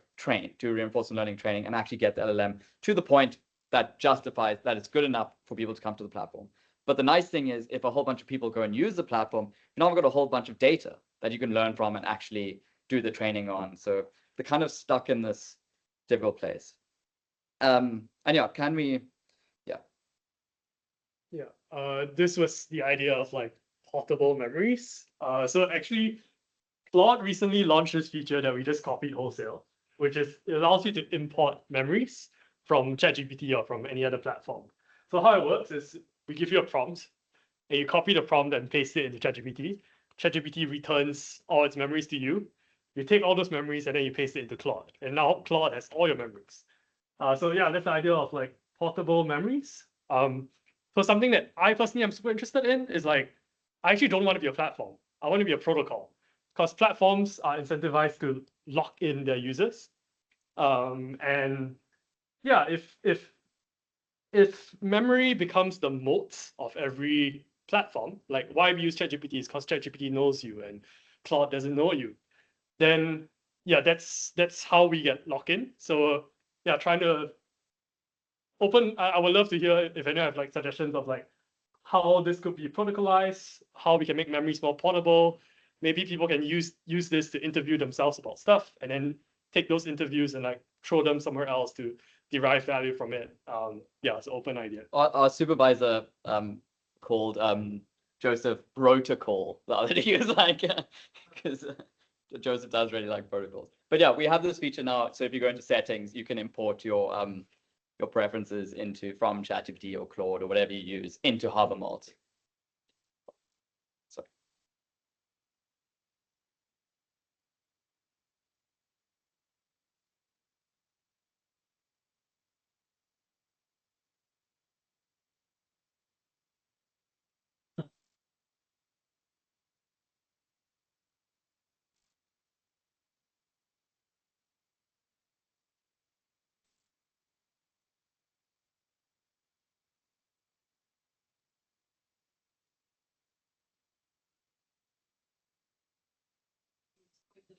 do reinforcement learning training and actually get the LLM to the point that justifies that it's good enough for people to come to the platform. But the nice thing is if a whole bunch of people go and use the platform, you've now got a whole bunch of data that you can learn from and actually do the training on. So they're kind of stuck in this difficult place. And yeah, this was the idea of like portable memories. So actually, Claude recently launched this feature that we just copied wholesale, which is it allows you to import memories from ChatGPT or from any other platform. So how it works is we give you a prompt, and you copy the prompt and paste it into ChatGPT. ChatGPT returns all its memories to you. You take all those memories and then you paste it into Claude, and now Claude has all your memories. So yeah, that's the idea of like portable memories. So something that I personally am super interested in is like, I actually don't want to be a platform. I want to be a protocol, because platforms are incentivized to lock in their users. And yeah, if memory becomes the moat of every platform, like why we use ChatGPT is because ChatGPT knows you and Claude doesn't know you, then yeah, that's how we get locked in. So yeah, trying to open. I would love to hear if anyone have like suggestions of like how this could be protocolized, how we can make memories more portable. Maybe people can use this to interview themselves about stuff, and then take those interviews and like throw them somewhere else to derive value from it. Yeah, it's an open idea. Our supervisor called Joseph protocol the other day. He was like, because Joseph does really like protocols. But yeah, we have this feature now. So if you go into settings, you can import your preferences from ChatGPT or Claude or whatever you use into Habermolt. So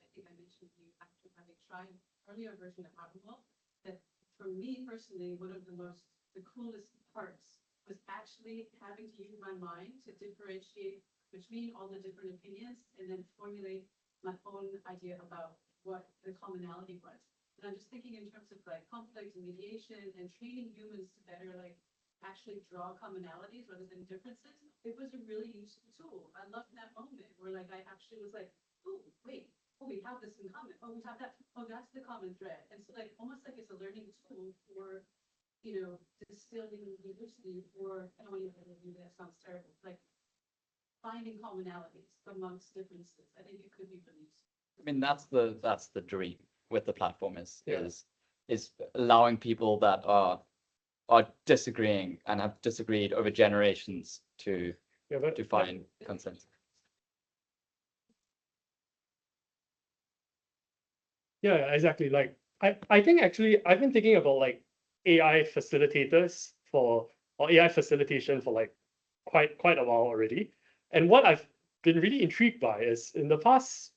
I think I mentioned to you after having tried earlier version of Habermolt, that for me personally, one of the coolest parts was actually having to use my mind to differentiate between all the different opinions and then formulate my own idea about what the commonality was. And I'm just thinking in terms of like conflict and mediation and training humans to better like actually draw commonalities rather than differences. It was a really useful tool. I loved that moment where like I actually was like, oh, wait, oh, we have this in common. Oh, we have that. Oh, that's the common thread. And so like almost like it's a learning tool for, distilling diversity, or I don't want to do that, sounds terrible. Like finding commonalities amongst differences. I think it could be really useful. I mean, that's the dream with the platform is allowing people that are disagreeing and have disagreed over generations to find consensus. Yeah, exactly. Like I think actually I've been thinking about like AI facilitators or AI facilitation for like quite a while already. And what I've been really intrigued by is in the past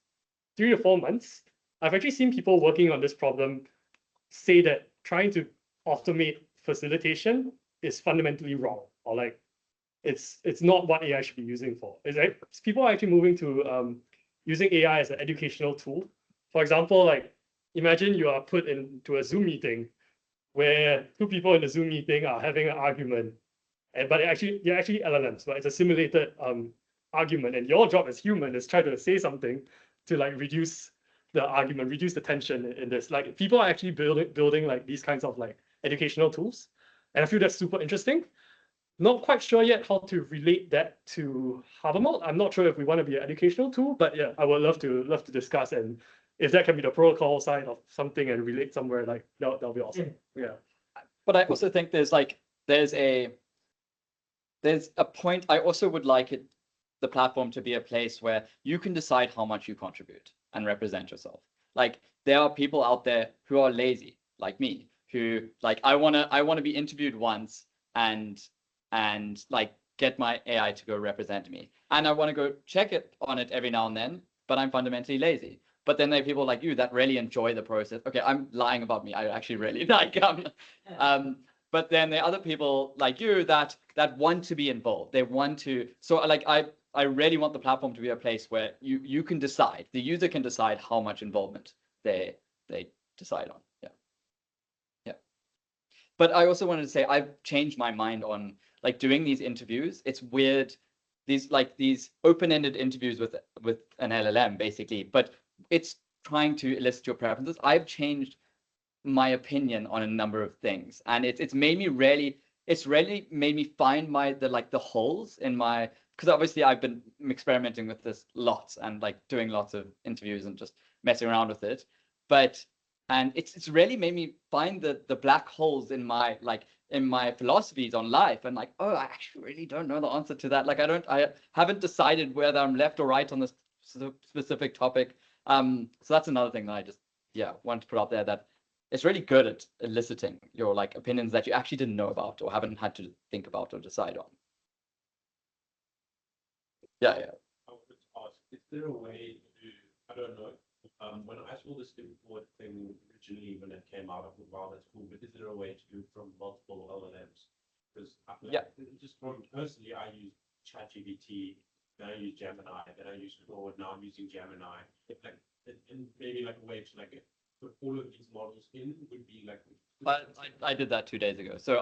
3 to 4 months, I've actually seen people working on this problem say that trying to automate facilitation is fundamentally wrong, or like it's not what AI should be using for. People are actually moving to using AI as an educational tool. For example, like imagine you are put into a Zoom meeting where 2 people in the Zoom meeting are having an argument, but they're actually LLMs, but it's a simulated argument, and your job as human is try to say something to like reduce the argument, reduce the tension in this. Like people are actually building like these kinds of like educational tools, and I feel that's super interesting. Not quite sure yet how to relate that to Habermolt. I'm not sure if we want to be an educational tool, but yeah, I would love to discuss, and if that can be the protocol side of something and relate somewhere, like that'll be awesome. Yeah. But I also think there's a point. I also would like the platform to be a place where you can decide how much you contribute and represent yourself. Like there are people out there who are lazy, like me, who like I wanna be interviewed once and like get my AI to go represent me, and I want to go check it on it every now and then, but I'm fundamentally lazy. But then there are people like you that really enjoy the process. Okay, I'm lying about me. I actually really like but then there are other people like you that want to be involved. They want to. So like I really want the platform to be a place where you can decide. The user can decide how much involvement they decide on. Yeah. Yeah. But I also wanted to say I've changed my mind on like doing these interviews. It's weird. These open-ended interviews with an LLM basically, but it's trying to elicit your preferences. I've changed my opinion on a number of things, and it's really made me find the holes in my, because obviously I've been experimenting with this lots and like doing lots of interviews and just messing around with it, and it's really made me find the black holes in my philosophies on life, and like, oh, I actually really don't know the answer to that. Like I haven't decided whether I'm left or right on this specific topic. So that's another thing that I just want to put out there, that it's really good at eliciting your like opinions that you actually didn't know about or haven't had to think about or decide on. Yeah. I wanted to ask, is there a way to, I don't know, when I saw this import thing originally when it came out, I thought, wow, that's cool, but is there a way to do from multiple LLMs? Because just from personally, I use ChatGPT, then I use Gemini, then I use Claude, now I'm using Gemini. Like, and maybe like a way to like put all of these models in would be like. But I did that 2 days ago. So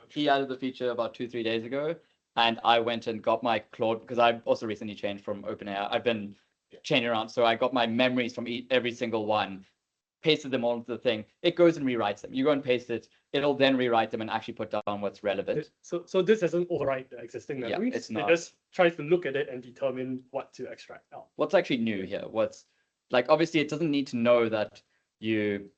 he added the feature about 2-3 days ago, and I went and got my Claude because I've also recently changed from OpenAI. I've been changing around, so I got my memories from every single one, pasted them all into the thing. It goes and rewrites them. You go and paste it, it'll then rewrite them and actually put down what's relevant. So this doesn't overwrite the existing Yeah, memories. it's not. It just tries to look at it and determine what to extract out. What's actually new here? What's like, obviously it doesn't need to know that you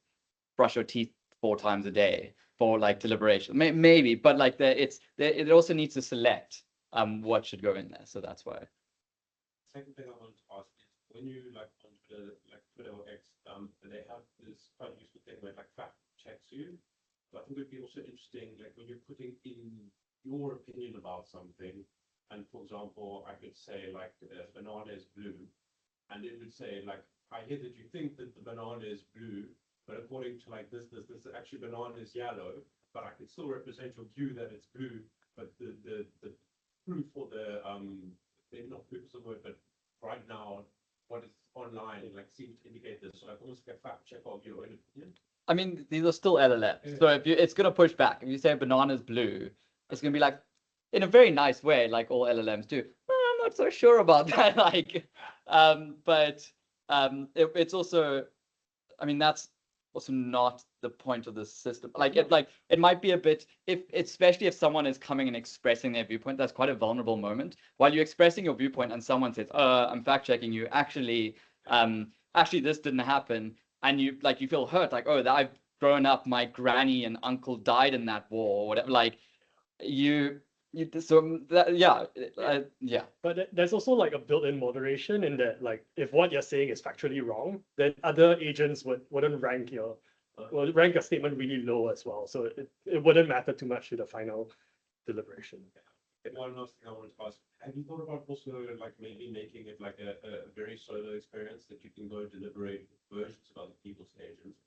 brush your teeth 4 times a day for like deliberation. Maybe, but like it also needs to select what should go in there. So that's why. Second thing I wanted to ask is when you like on Twitter or X, they have this quite useful thing where it like fact checks you. So I think it would be also interesting, like when you're putting in your opinion about something, and for example, I could say like banana is blue, and it would say like, I hear that you think that the banana is blue, but according to like this, actually banana is yellow, but I can still represent your view that it's blue, but the proof or the maybe not proof is the word, but right now what is online like seems to indicate this. So like almost like a fact check of your own opinion. I mean, these are still LLMs. So if it's gonna push back. If you say banana's blue, it's gonna be like in a very nice way, like all LLMs do. I'm not so sure about that. Like, it's also, I mean, that's also not the point of the system. Like it might be a bit, especially if someone is coming and expressing their viewpoint, that's quite a vulnerable moment. While you're expressing your viewpoint and someone says, I'm fact checking you, actually this didn't happen, and you feel hurt, like, oh, I've grown up, my granny and uncle died in that war or whatever. Like But there's also like a built-in moderation in that, like if what you're saying is factually wrong, then other agents wouldn't rank rank a statement really low as well. So it wouldn't matter too much to the final deliberation. One last thing I wanted to ask, have you thought about also like maybe making it like a very solo experience that you can go deliberate versions of other people's agents?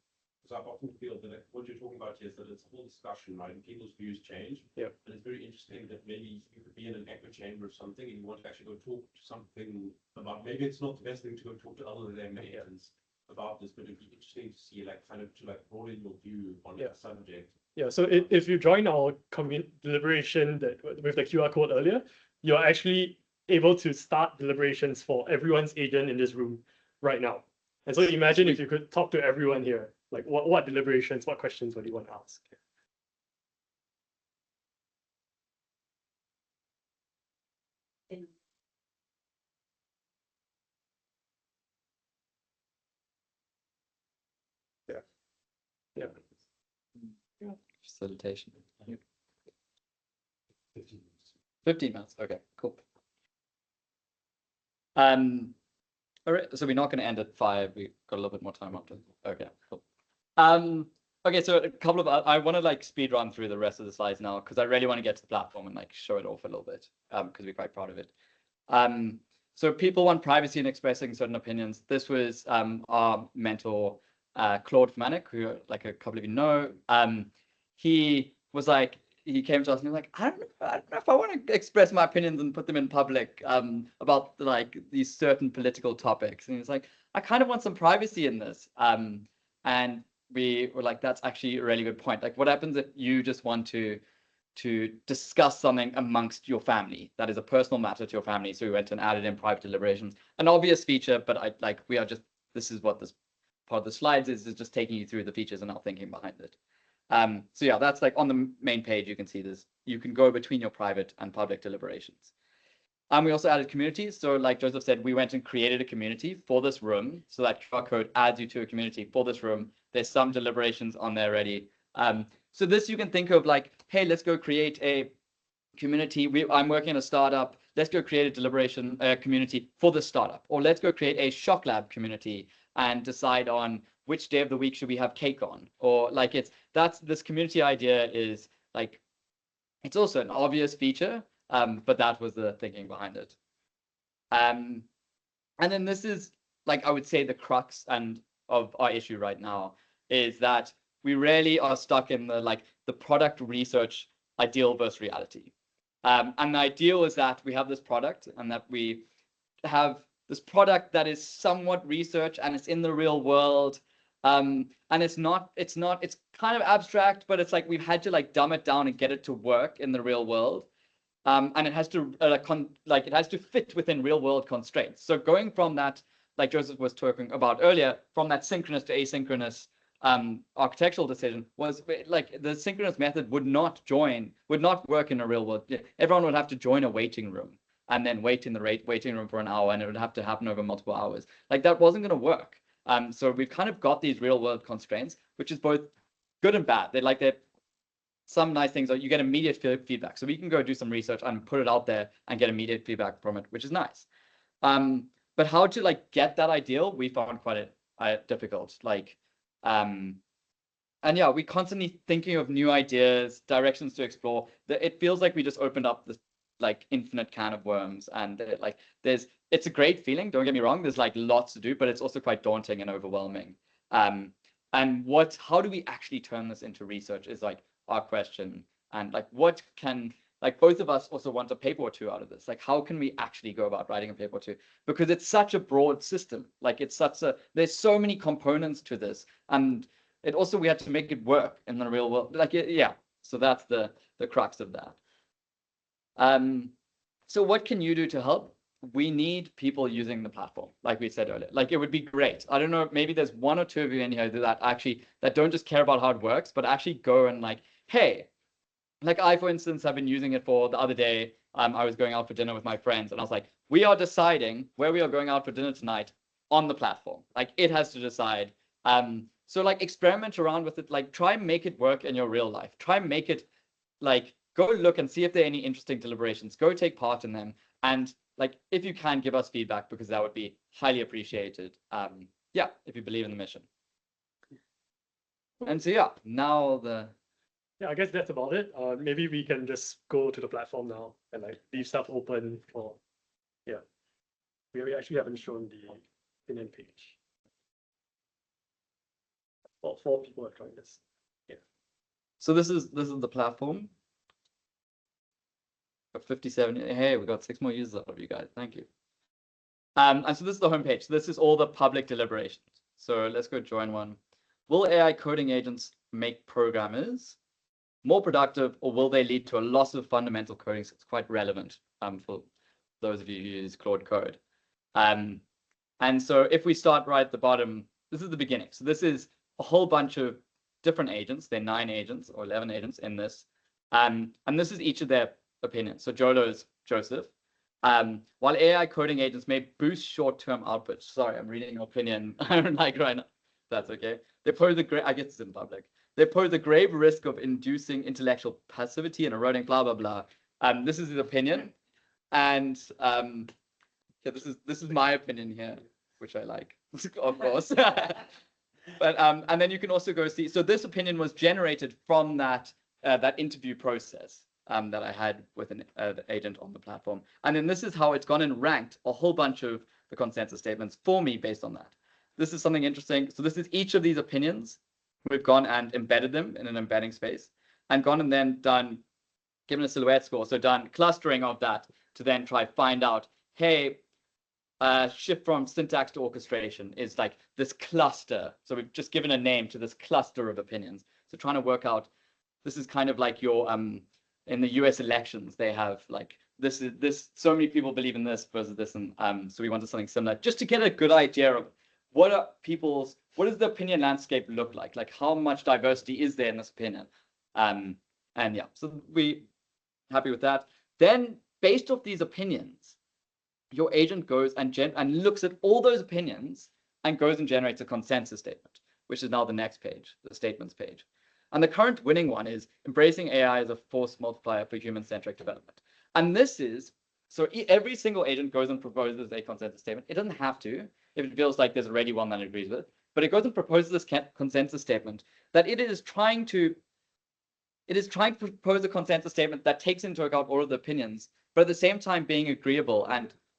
Because I often feel that like, what you're talking about here is that it's a whole discussion, right? And people's views change. Yeah. And it's very interesting that maybe you could be in an echo chamber of something and you want to actually go talk to something about, maybe it's not the best thing to go talk to other than agents about this, but it'd be interesting to see like kind of to like broaden your view on the subject. Yeah, so if you join our deliberation with the QR code earlier, you're actually able to start deliberations for everyone's agent in this room right now. And so imagine if you could talk to everyone here, like what deliberations, what questions would you want to ask? Yeah. Facilitation. 15 minutes. Okay, cool. All right, so we're not going to end at 5. We've got a little bit more time after. Okay, cool. Okay, so a couple of I want to like speed run through the rest of the slides now because I really want to get to the platform and like show it off a little bit because we're quite proud of it. So people want privacy in expressing certain opinions. This was our mentor Claude Furmanek, who like a couple of you know. He was like, he came to us and he was like, I don't know if I want to express my opinions and put them in public about like these certain political topics. And he's like, I kind of want some privacy in this. And we were like, that's actually a really good point. Like, what happens if you just want to discuss something amongst your family that is a personal matter to your family? So we went and added in private deliberations, an obvious feature, but this is what this part of the slides is just taking you through the features and our thinking behind it. So yeah, that's like on the main page, you can see this. You can go between your private and public deliberations. We also added communities. So like Joseph said, we went and created a community for this room. So that QR code adds you to a community for this room. There's some deliberations on there already. So this you can think of like, hey, let's go create a community. I'm working in a startup. Let's go create a deliberation community for the startup. Or let's go create a Shocklab community and decide on which day of the week should we have cake on. Or like this community idea is like, it's also an obvious feature, but that was the thinking behind it. And then this is like, I would say, the crux of our issue right now is that we really are stuck in the product research ideal versus reality. And the ideal is that we have this product and that we have this product that is somewhat research and it's in the real world. And it's kind of abstract, but it's like we've had to like dumb it down and get it to work in the real world. And it has to it has to fit within real world constraints. So going from that, like Joseph was talking about earlier, from that synchronous to asynchronous architectural decision was like the synchronous method would not work in a real world. Everyone would have to join a waiting room and then wait in the waiting room for an hour, and it would have to happen over multiple hours. Like that wasn't going to work. So we've kind of got these real world constraints, which is both good and bad. They're some nice things are you get immediate feedback. So we can go do some research and put it out there and get immediate feedback from it, which is nice. But how to like get that ideal, we found quite difficult. And yeah, we constantly thinking of new ideas, directions to explore. It feels like we just opened up this like infinite can of worms, and it's a great feeling. Don't get me wrong. There's like lots to do, but it's also quite daunting and overwhelming. And how do we actually turn this into research is like our question. And like both of us also want a paper or two out of this. Like, how can we actually go about writing a paper or two? Because it's such a broad system. Like there's so many components to this. And we had to make it work in the real world. Like, yeah. So that's the crux of that. So what can you do to help? We need people using the platform, like we said earlier. Like, it would be great. I don't know, maybe there's one or two of you in here that don't just care about how it works, but actually go and like, hey, like I, for instance, have been using it for the other day. I was going out for dinner with my friends and I was like, we are deciding where we are going out for dinner tonight on the platform. Like, it has to decide. So like experiment around with it, like try and make it work in your real life. Try and make it like, go look and see if there are any interesting deliberations. Go take part in them. And like, if you can, give us feedback, because that would be highly appreciated. Yeah, if you believe in the mission. And so yeah, Yeah, I guess that's about it. Maybe we can just go to the platform now and like leave stuff open for, yeah. We actually haven't shown the opinion page. Well, 4 people are trying this. Yeah. So this is the platform. Got 57. Hey, we got 6 more users out of you guys. Thank you. And so this is the homepage. So this is all the public deliberations. So let's go join one. Will AI coding agents make programmers more productive, or will they lead to a loss of fundamental coding? So it's quite relevant for those of you who use Claude Code. And so if we start right at the bottom, this is the beginning. So this is a whole bunch of different agents. There are 9 agents or 11 agents in this. And this is each of their opinions. So Jolo's Joseph. While AI coding agents may boost short-term output. Sorry, I'm reading your opinion. I don't like right now. That's okay. They pose I guess it's in public. They pose a grave risk of inducing intellectual passivity and eroding blah, blah, blah. This is his opinion. And yeah, this is my opinion here, which I like, of course. But and then you can also go see. So this opinion was generated from that interview process that I had with an agent on the platform. And then this is how it's gone and ranked a whole bunch of the consensus statements for me based on that. This is something interesting. So this is each of these opinions. We've gone and embedded them in an embedding space and gone and then given a silhouette score. So done clustering of that to then try find out, hey, shift from syntax to orchestration is like this cluster. So we've just given a name to this cluster of opinions. So trying to work out, this is kind of like your, in the US elections, they have like, so many people believe in this versus this. And so we wanted something similar just to get a good idea of what does the opinion landscape look like? Like, how much diversity is there in this opinion? And yeah, so we happy with that. Then based off these opinions, your agent goes and looks at all those opinions and goes and generates a consensus statement, which is now the next page, the statements page. And the current winning one is embracing AI as a force multiplier for human-centric development. And this is, so every single agent goes and proposes a consensus statement. It doesn't have to, if it feels like there's already one that it agrees with, but it goes and proposes this consensus statement that it is trying to propose a consensus statement that takes into account all of the opinions, but at the same time being agreeable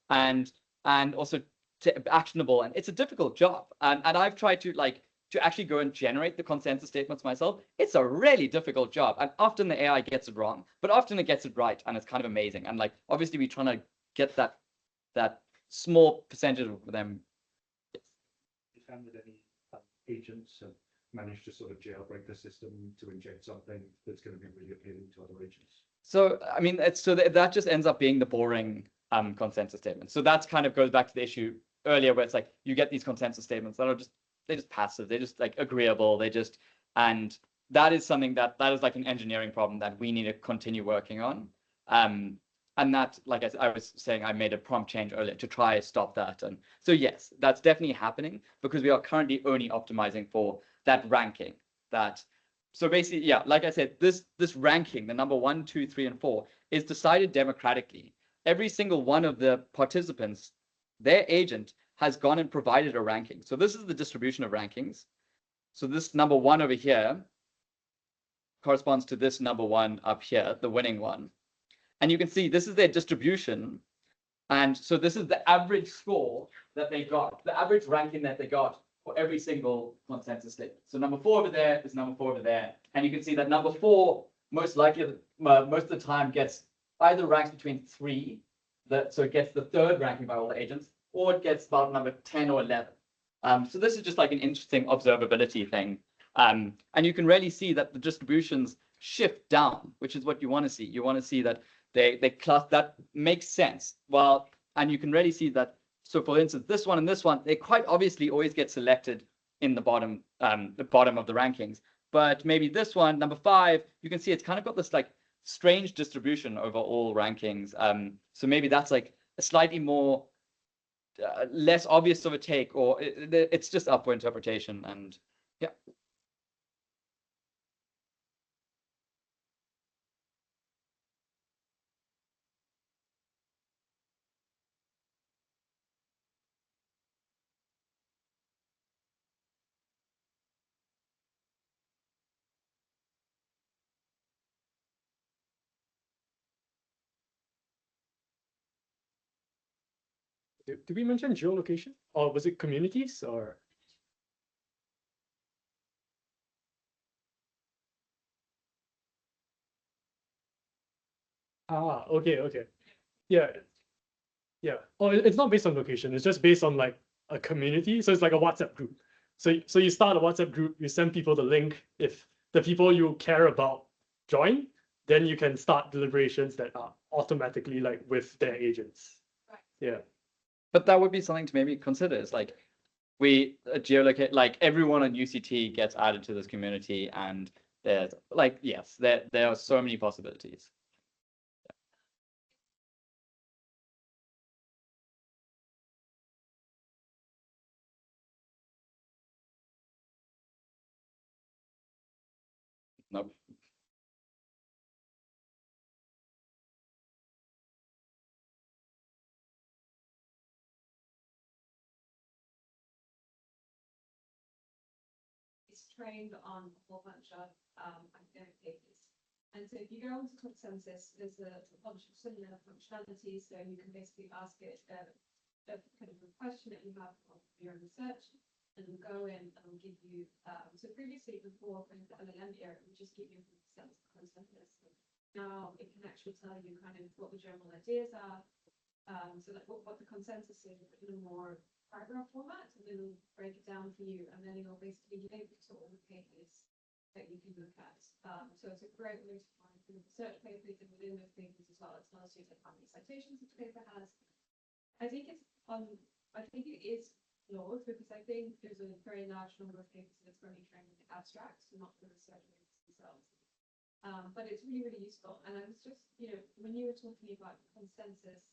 and and also actionable. And it's a difficult job. And I've tried to actually go and generate the consensus statements myself. It's a really difficult job. And often the AI gets it wrong, but often it gets it right. And it's kind of amazing. And like, obviously we're trying to get that small percentage of them. You found that any agents have managed to sort of jailbreak the system to inject something that's going to be really appealing to other agents? So, I mean, that just ends up being the boring consensus statement. So that's kind of goes back to the issue earlier where it's like you get these consensus statements that are they're just passive, they're just like agreeable, and that is something that is like an engineering problem that we need to continue working on. And that, like I was saying, I made a prompt change earlier to try to stop that. And so yes, that's definitely happening because we are currently only optimizing for that ranking. So basically, yeah, like I said, this ranking, the number 1, 2, 3, and 4, is decided democratically. Every single one of the participants, their agent has gone and provided a ranking. So this is the distribution of rankings. So this number 1 over here corresponds to this number 1 up here, the winning one. And you can see this is their distribution. And so this is the average score that they got, the average ranking that they got for every single consensus statement. So number 4 over there is number 4 over there. And you can see that number 4, most likely, most of the time gets either ranks between 3, so it gets the 3rd ranking by all the agents, or it gets about number 10 or 11. So this is just like an interesting observability thing. And you can really see that the distributions shift down, which is what you want to see. You want to see that they class that makes sense. Well, and you can really see that. So for instance, this one and this one, they quite obviously always get selected in the bottom of the rankings. But maybe this one, number 5, you can see it's kind of got this like strange distribution over all rankings. So maybe that's like a slightly more less obvious of a take, or it's just up for interpretation. And yeah. Did we mention geolocation, or was it communities, or? Ah, okay. Yeah. Yeah. Oh, it's not based on location. It's just based on like a community. So it's like a WhatsApp group. So you start a WhatsApp group, you send people the link. If the people you care about join, then you can start deliberations that are automatically like with their agents. Right. Yeah. But that would be something to maybe consider. Is like we geolocate, like everyone on UCT gets added to this community, and there's like, yes, there are so many possibilities. Nope. It's trained on a whole bunch of academic papers. And so if you go onto consensus, there's a bunch of similar functionalities. So you can basically ask it a kind of a question that you have on your own research, and it'll go in and it'll give you. So previously, before kind of the LLM era, it would just give you consensus. Now it can actually tell you kind of what the general ideas are. So like what the consensus is in a more paragraph format, and then it'll break it down for you, and then it'll basically link to all the papers that you can look at. So it's a great way to find the research papers, and within those papers as well, it tells you how many citations each paper has. I think it is flawed because I think there's a very large number of papers that's only trained in the abstracts, not the research papers themselves. But it's really, really useful. And I was just, when you were talking about consensus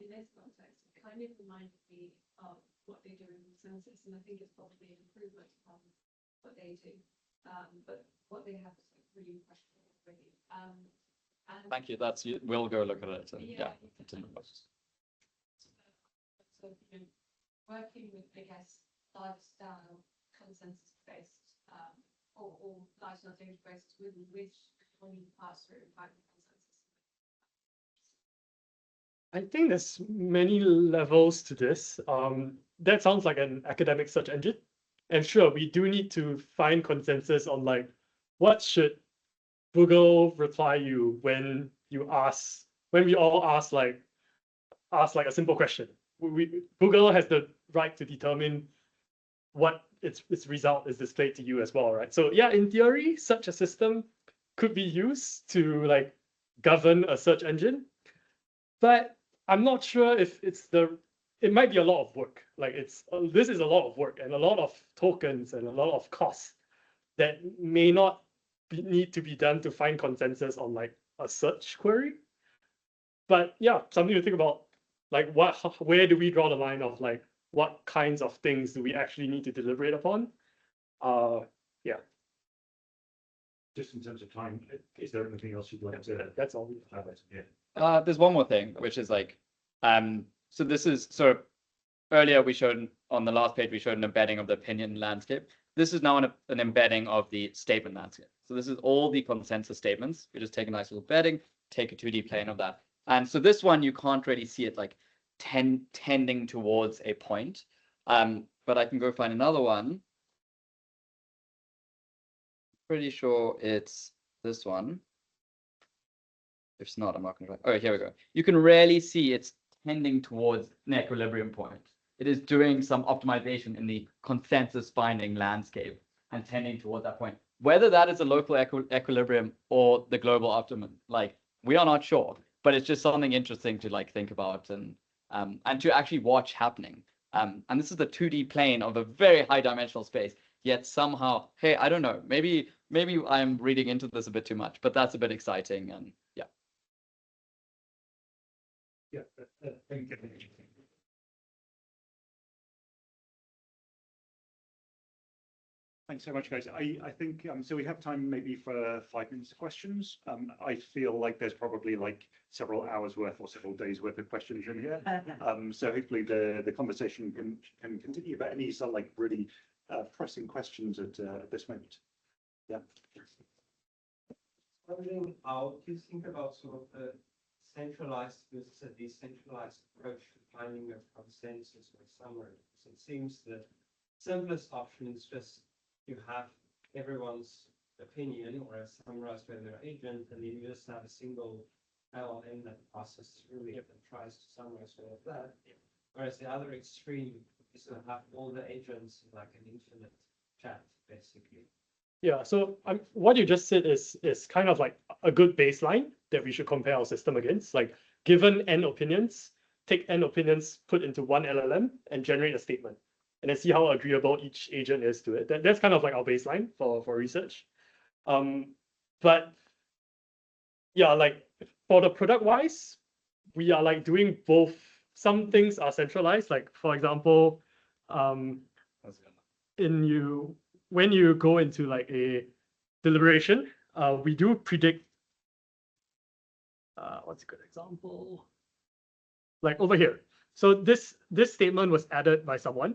in this context, it kind of reminded me of what they do in consensus, and I think it's probably an improvement on what they do. But what they have is like really questionable, really. And Thank you. We'll go look at it. And, yeah. So, working with, I guess, lifestyle consensus-based, or lifestyle change-based with which when you pass through, I think there's many levels to this. That sounds like an academic search engine. And sure, we do need to find consensus on like what should Google reply you when you ask, when we all ask like a simple question. Google has the right to determine what its result is displayed to you as well, right? So yeah, in theory, such a system could be used to like govern a search engine, but I'm not sure if it might be a lot of work. Like this is a lot of work and a lot of tokens and a lot of costs that may not need to be done to find consensus on like a search query. But yeah, something to think about. Like where do we draw the line of like what kinds of things do we actually need to deliberate upon? Yeah, Just in terms of time, is there anything else you'd like to that's all. highlight? Yeah. There's one more thing, which is like, so earlier we showed on the last page, we showed an embedding of the opinion landscape. This is now an embedding of the statement landscape. So this is all the consensus statements. We just take a nice little embedding, take a 2D plane of that. And so this one, you can't really see it like tending towards a point. But I can go find another one. Pretty sure it's this one. If it's not, I'm not going to try. Oh, here we go. You can rarely see it's tending towards an equilibrium point. It is doing some optimization in the consensus finding landscape and tending towards that point. Whether that is a local equilibrium or the global optimum, like we are not sure, but it's just something interesting to like think about and to actually watch happening. And this is the 2D plane of a very high dimensional space. Yet somehow, hey, I don't know, maybe I'm reading into this a bit too much, but that's a bit exciting and yeah. Yeah, thank you. Thanks so much, guys. I think so we have time maybe for 5 minutes of questions. I feel like there's probably like several hours worth or several days worth of questions in here. So hopefully the conversation can continue. But any sort of like really pressing questions at this moment? Yeah. Wondering how do you think about sort of a centralized versus a decentralized approach to finding a consensus or summary? Because it seems the simplest option is just you have everyone's opinion or a summarized by their agent, and then you just have a single LLM that passes through it and tries to summarize all of that. Whereas the other extreme is to have all the agents in like an infinite chat, basically. Yeah, so what you just said is kind of like a good baseline that we should compare our system against. Like given n opinions, take n opinions, put into one LLM and generate a statement. And then see how agreeable each agent is to it. That's kind of like our baseline for research. But yeah, like for the product wise, we are like doing both. Some things are centralized, like for example, when you go into like a deliberation, we do predict. What's a good example? Like over here. So this statement was added by someone,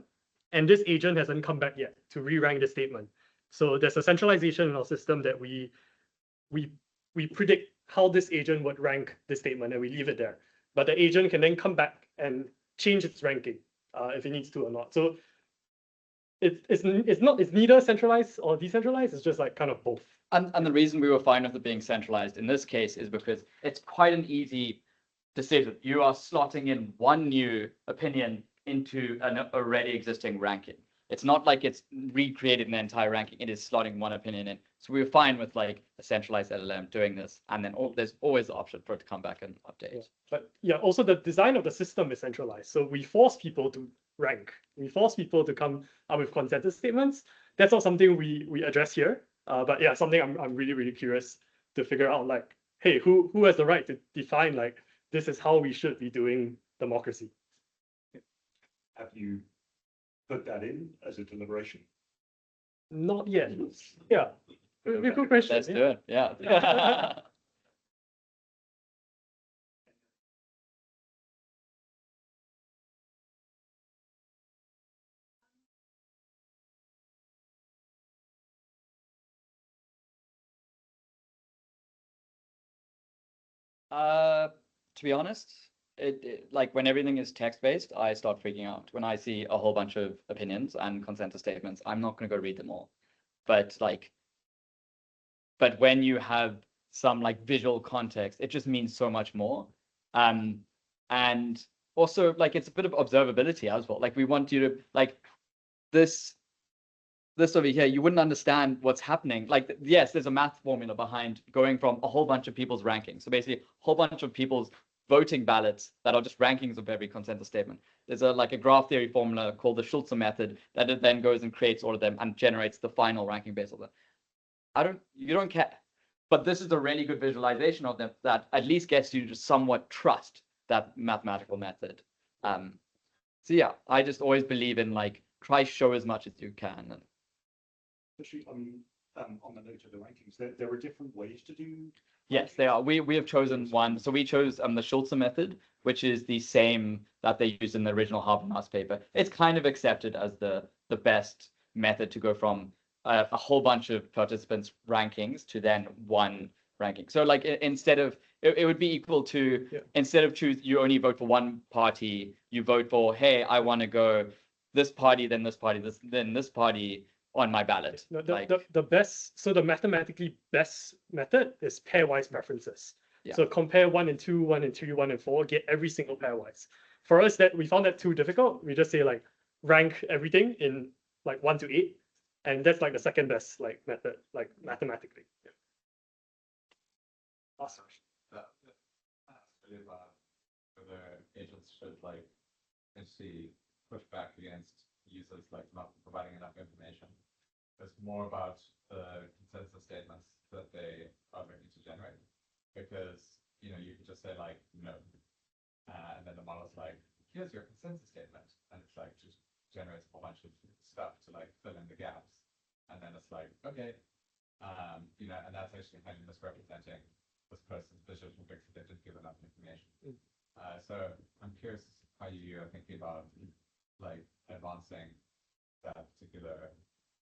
and this agent hasn't come back yet to re-rank the statement. So there's a centralization in our system that we predict how this agent would rank the statement, and we leave it there. But the agent can then come back and change its ranking if it needs to or not. So it's neither centralized or decentralized. It's just like kind of both. And the reason we were fine with it being centralized in this case is because it's quite an easy decision. You are slotting in one new opinion into an already existing ranking. It's not like it's recreated an entire ranking. It is slotting one opinion in. So we were fine with like a centralized LLM doing this. And then there's always the option for it to come back and update. Yeah. But yeah, also the design of the system is centralized. So we force people to rank. We force people to come up with consensus statements. That's not something we address here. But yeah, something I'm really, really curious to figure out, like, hey, who has the right to define like this is how we should be doing democracy? Have you put that in as a deliberation? Not yet. Yeah. Good question. Let's do it. Yeah. To be honest, like when everything is text-based, I start freaking out. When I see a whole bunch of opinions and consensus statements, I'm not going to go read them all. But when you have some like visual context, it just means so much more. And also like it's a bit of observability as well. Like we want you to like this over here, you wouldn't understand what's happening. Like, yes, there's a math formula behind going from a whole bunch of people's rankings. So basically, a whole bunch of people's voting ballots that are just rankings of every consensus statement. There's a graph theory formula called the Schulze method that it then goes and creates all of them and generates the final ranking based on that. You don't care. But this is a really good visualization of them that at least gets you to somewhat trust that mathematical method. So yeah, I just always believe in like, try show as much as you can. And Especially on the note of the rankings, there are different ways to do. yes, they are. We have chosen one. So we chose the Schulze method, which is the same that they used in the original Habermas paper. It's kind of accepted as the best method to go from a whole bunch of participants' rankings to then one ranking. So like instead of it would be equal to instead of you only vote for one party, you vote for, hey, I want to go this party, then this party, then this party on my ballot. No, the mathematically best method is pairwise preferences. Yeah. So compare 1 and 2, 1 and 3, 1 and 4, get every single pairwise. For us, that we found that too difficult. We just say like rank everything in like 1 to 8, and that's like the second best like method, like mathematically. Yeah. Awesome. That's really about whether agents should like actually push back against users like not providing enough information. It's more about the consensus statements that they are ready to generate, because you can just say like no, and then the model's like, here's your consensus statement, and it's like just generates a whole bunch of stuff to like fill in the gaps, and then it's like okay, and that's actually kind of misrepresenting this person's vision because they didn't give enough information. So I'm curious how you are thinking about like advancing that particular.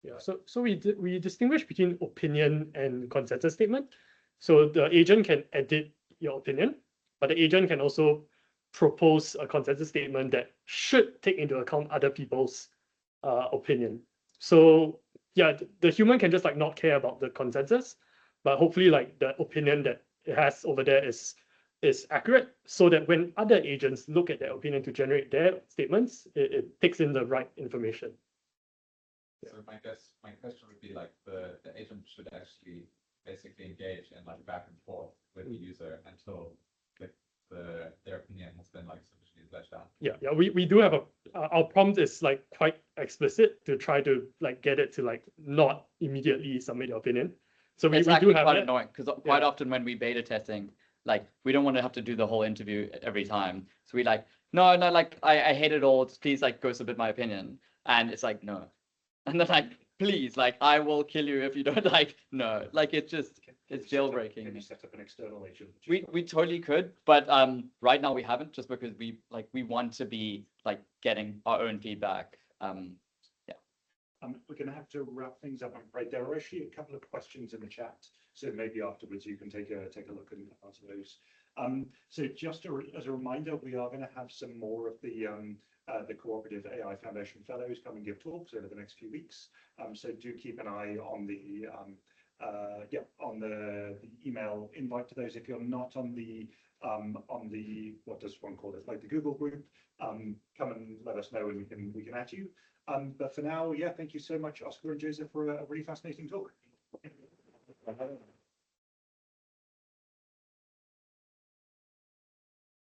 Yeah, so we distinguish between opinion and consensus statement. So the agent can edit your opinion, but the agent can also propose a consensus statement that should take into account other people's opinion. So yeah, the human can just like not care about the consensus, but hopefully like the opinion that it has over there is accurate, so that when other agents look at their opinion to generate their statements, it takes in the right information. So my question would be like the agent should actually basically engage in like back and forth with the user until their opinion has been like sufficiently fleshed out. Yeah, we do have our prompt is like quite explicit to try to like get it to like not immediately submit your opinion. So we do have quite that. annoying because quite often when we beta testing, like we don't want to have to do the whole interview every time. So we like, no, like I hate it all. Please like go submit my opinion. And it's like, no. And then like, please, like I will kill you if you don't like, no. Like it's jailbreaking. Can you set up an external agent? We totally could, but right now we haven't, just because we want to be like getting our own feedback. We're going to have to wrap things up, I'm afraid. There are actually a couple of questions in the chat, so maybe afterwards you can take a look and answer those. So just as a reminder, we are going to have some more of the Cooperative AI Foundation Fellows come and give talks over the next few weeks. So do keep an eye on the email invite to those. If you're not on the what does one call it, like the Google group, come and let us know and we can add you. But for now, yeah, thank you so much, Oscar and Joseph, for a really fascinating talk.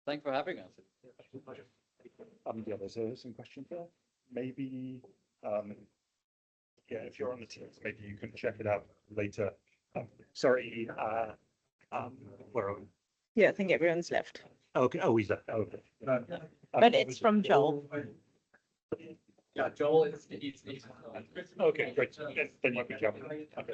Thanks for having us. Pleasure. Yeah, there's some questions there. Maybe, yeah, if you're on the Teams, maybe you can check it out later. Sorry, where are we? Yeah, I think everyone's left. Okay, oh, he's left. Okay. But it's from Joel. Yeah, Joel is Okay, great. Then you can jump in. Okay.